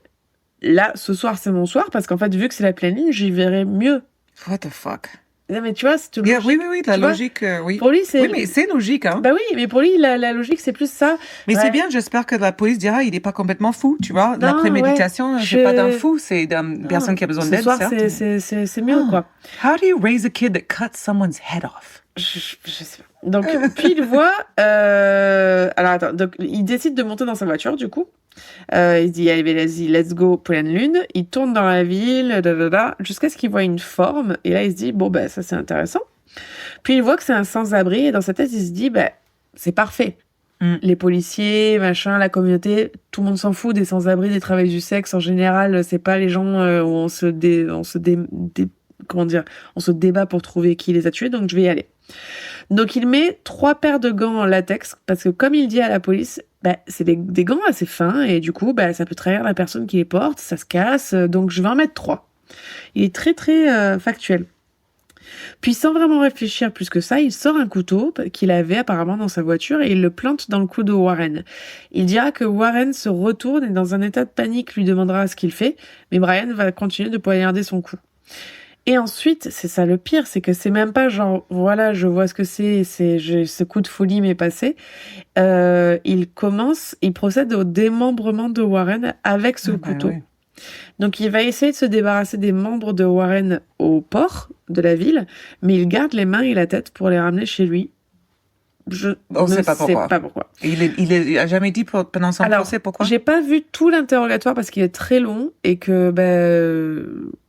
Là, ce soir, c'est mon soir, parce qu'en fait, vu que c'est la pleine lune, j'y verrai mieux. What the fuck? Non, mais tu vois, c'est tout logique. Oui, la logique, oui. Pour lui, c'est... Oui, mais c'est logique, hein. Bah oui, mais pour lui, la logique, c'est plus ça. Mais c'est bien, j'espère que la police dira, il est pas complètement fou, tu vois. La préméditation, c'est pas d'un fou, c'est d'une personne qui a besoin d'aide, certes. Ce soir, c'est mieux, quoi. How do you raise a kid that cuts someone's head off? Je sais pas. Donc, puis il voit... Alors, attends. Donc, il décide de monter dans sa voiture, du coup. Il se dit, allez, vas-y, let's go, pleine lune. Il tourne dans la ville, jusqu'à ce qu'il voit une forme. Et là, il se dit, bon, ben, ça, c'est intéressant. Puis il voit que c'est un sans-abri. Et dans sa tête, il se dit, ben, c'est parfait. Les policiers, machin, la communauté, tout le monde s'en fout des sans-abri, des travailleurs du sexe. En général, c'est pas les gens où on se débat pour trouver qui les a tués. Donc, je vais y aller. Donc, il met 3 paires de gants en latex parce que, comme il dit à la police, c'est des gants assez fins et du coup, ça peut trahir la personne qui les porte, ça se casse, donc je vais en mettre 3. Il est très, très factuel. Puis, sans vraiment réfléchir plus que ça, il sort un couteau qu'il avait apparemment dans sa voiture et il le plante dans le cou de Warren. Il dira que Warren se retourne et dans un état de panique lui demandera ce qu'il fait, mais Brian va continuer de poignarder son cou. Et ensuite, c'est ça le pire, c'est que c'est même pas genre, voilà, je vois ce que ce coup de folie m'est passé. Il procède au démembrement de Warren avec ce couteau. Ouais. Donc, il va essayer de se débarrasser des membres de Warren au port de la ville, mais il garde les mains et la tête pour les ramener chez lui. On ne sait pas pourquoi. pas pourquoi. Il a jamais dit pendant son Alors, procès pourquoi? j'ai pas vu tout l'interrogatoire parce qu'il est très long et que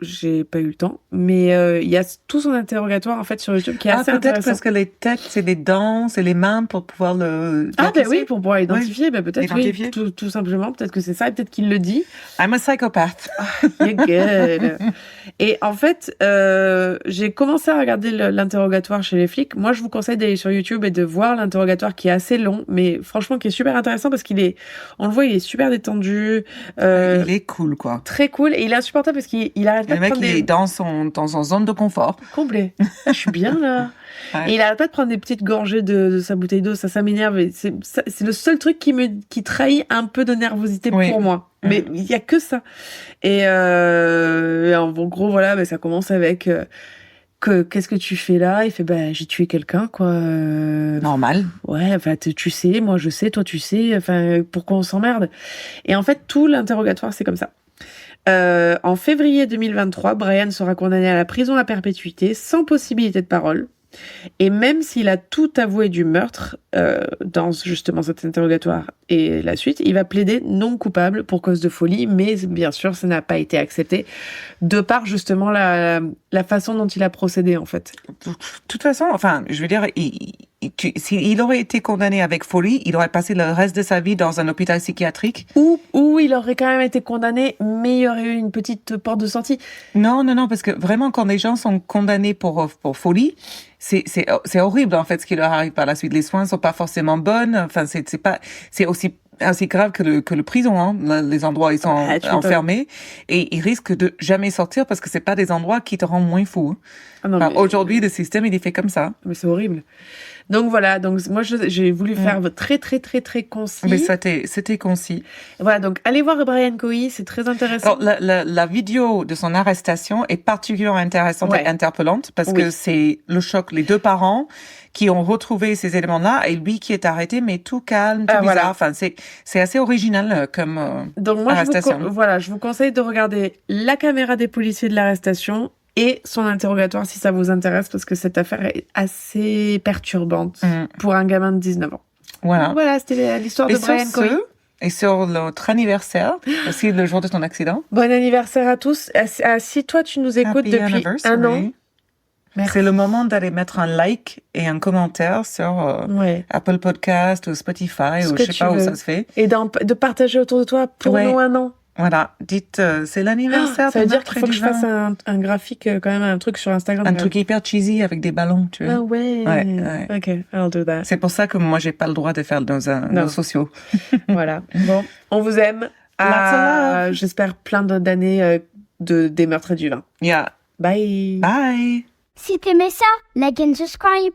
j'ai pas eu le temps. Mais il y a tout son interrogatoire en fait sur YouTube qui est assez peut-être intéressant. parce que les têtes, c'est les dents, c'est les mains pour pouvoir le. Oui, pour pouvoir identifier, peut-être Identifier. oui, tout simplement, peut-être que c'est ça, et peut-être qu'il le dit. I'm a psychopath. You're good. Et en fait, j'ai commencé à regarder l'interrogatoire chez les flics. Moi, je vous conseille d'aller sur YouTube et de voir l'interrogatoire qui est assez long, mais franchement qui est super intéressant parce on le voit, il est super détendu. Il est cool, quoi. Très cool. Et il est insupportable parce qu'il arrête pas de prendre il est dans son zone de confort. Complet. Je suis bien là. Ouais. Et il arrête pas de prendre des petites gorgées de sa bouteille d'eau. Ça m'énerve. C'est le seul truc qui trahit un peu de nervosité pour moi. Mais il y a que ça. Et en gros, voilà, ça commence avec qu'est-ce que tu fais là? Il fait j'ai tué quelqu'un, quoi. Normal. Ouais, enfin tu sais, moi je sais, toi tu sais. Enfin pourquoi on s'emmerde? Et en fait tout l'interrogatoire c'est comme ça. En février 2023, Brian sera condamné à la prison à perpétuité sans possibilité de parole. Et même s'il a tout avoué du meurtre dans justement cet interrogatoire et la suite, il va plaider non coupable pour cause de folie, mais bien sûr, ça n'a pas été accepté de par justement la façon dont il a procédé en fait. De toute façon, enfin, je veux dire, s'il aurait été condamné avec folie, il aurait passé le reste de sa vie dans un hôpital psychiatrique. Ou il aurait quand même été condamné, mais il y aurait eu une petite porte de sortie. Non, parce que vraiment, quand les gens sont condamnés pour folie, c'est horrible en fait ce qui leur arrive par la suite. Les soins sont pas forcément bonnes. Enfin, c'est aussi grave que le prison, hein. Les endroits ils sont enfermés et ils risquent de jamais sortir parce que c'est pas des endroits qui te rendent moins fou. Aujourd'hui, le système il est fait comme ça. Mais c'est horrible. Donc voilà, moi j'ai voulu faire très très très très concis. Mais c'était concis. Voilà, donc allez voir Brian Cohy, c'est très intéressant. Alors, la vidéo de son arrestation est particulièrement intéressante et interpellante parce que c'est le choc, les deux parents qui ont retrouvé ces éléments-là et lui qui est arrêté, mais tout calme, tout bizarre. Voilà. Enfin, c'est assez original comme donc moi, arrestation. Je vous conseille de regarder la caméra des policiers de l'arrestation et son interrogatoire si ça vous intéresse parce que cette affaire est assez perturbante pour un gamin de 19 ans. Voilà. Donc voilà, c'était l'histoire de Brian Cohy. Et sur notre anniversaire, aussi le jour de ton accident. Bon anniversaire à tous. Si toi tu nous écoutes depuis un an, merci. C'est le moment d'aller mettre un like et un commentaire sur Apple Podcast ou Spotify ou je sais pas où ça se fait. Et de partager autour de toi pour nous un an. Voilà, dites c'est l'anniversaire. Ça veut dire qu'il faut que je fasse un graphique, quand même un truc sur Instagram. Un truc hyper cheesy avec des ballons, tu vois. Ah ouais. Ok, I'll do that. C'est pour ça que moi j'ai pas le droit de faire dans nos sociaux. Voilà. Bon, on vous aime. J'espère plein d'années des meurtres et du vin. Yeah. Bye. Bye. Si t'aimais ça, like and subscribe.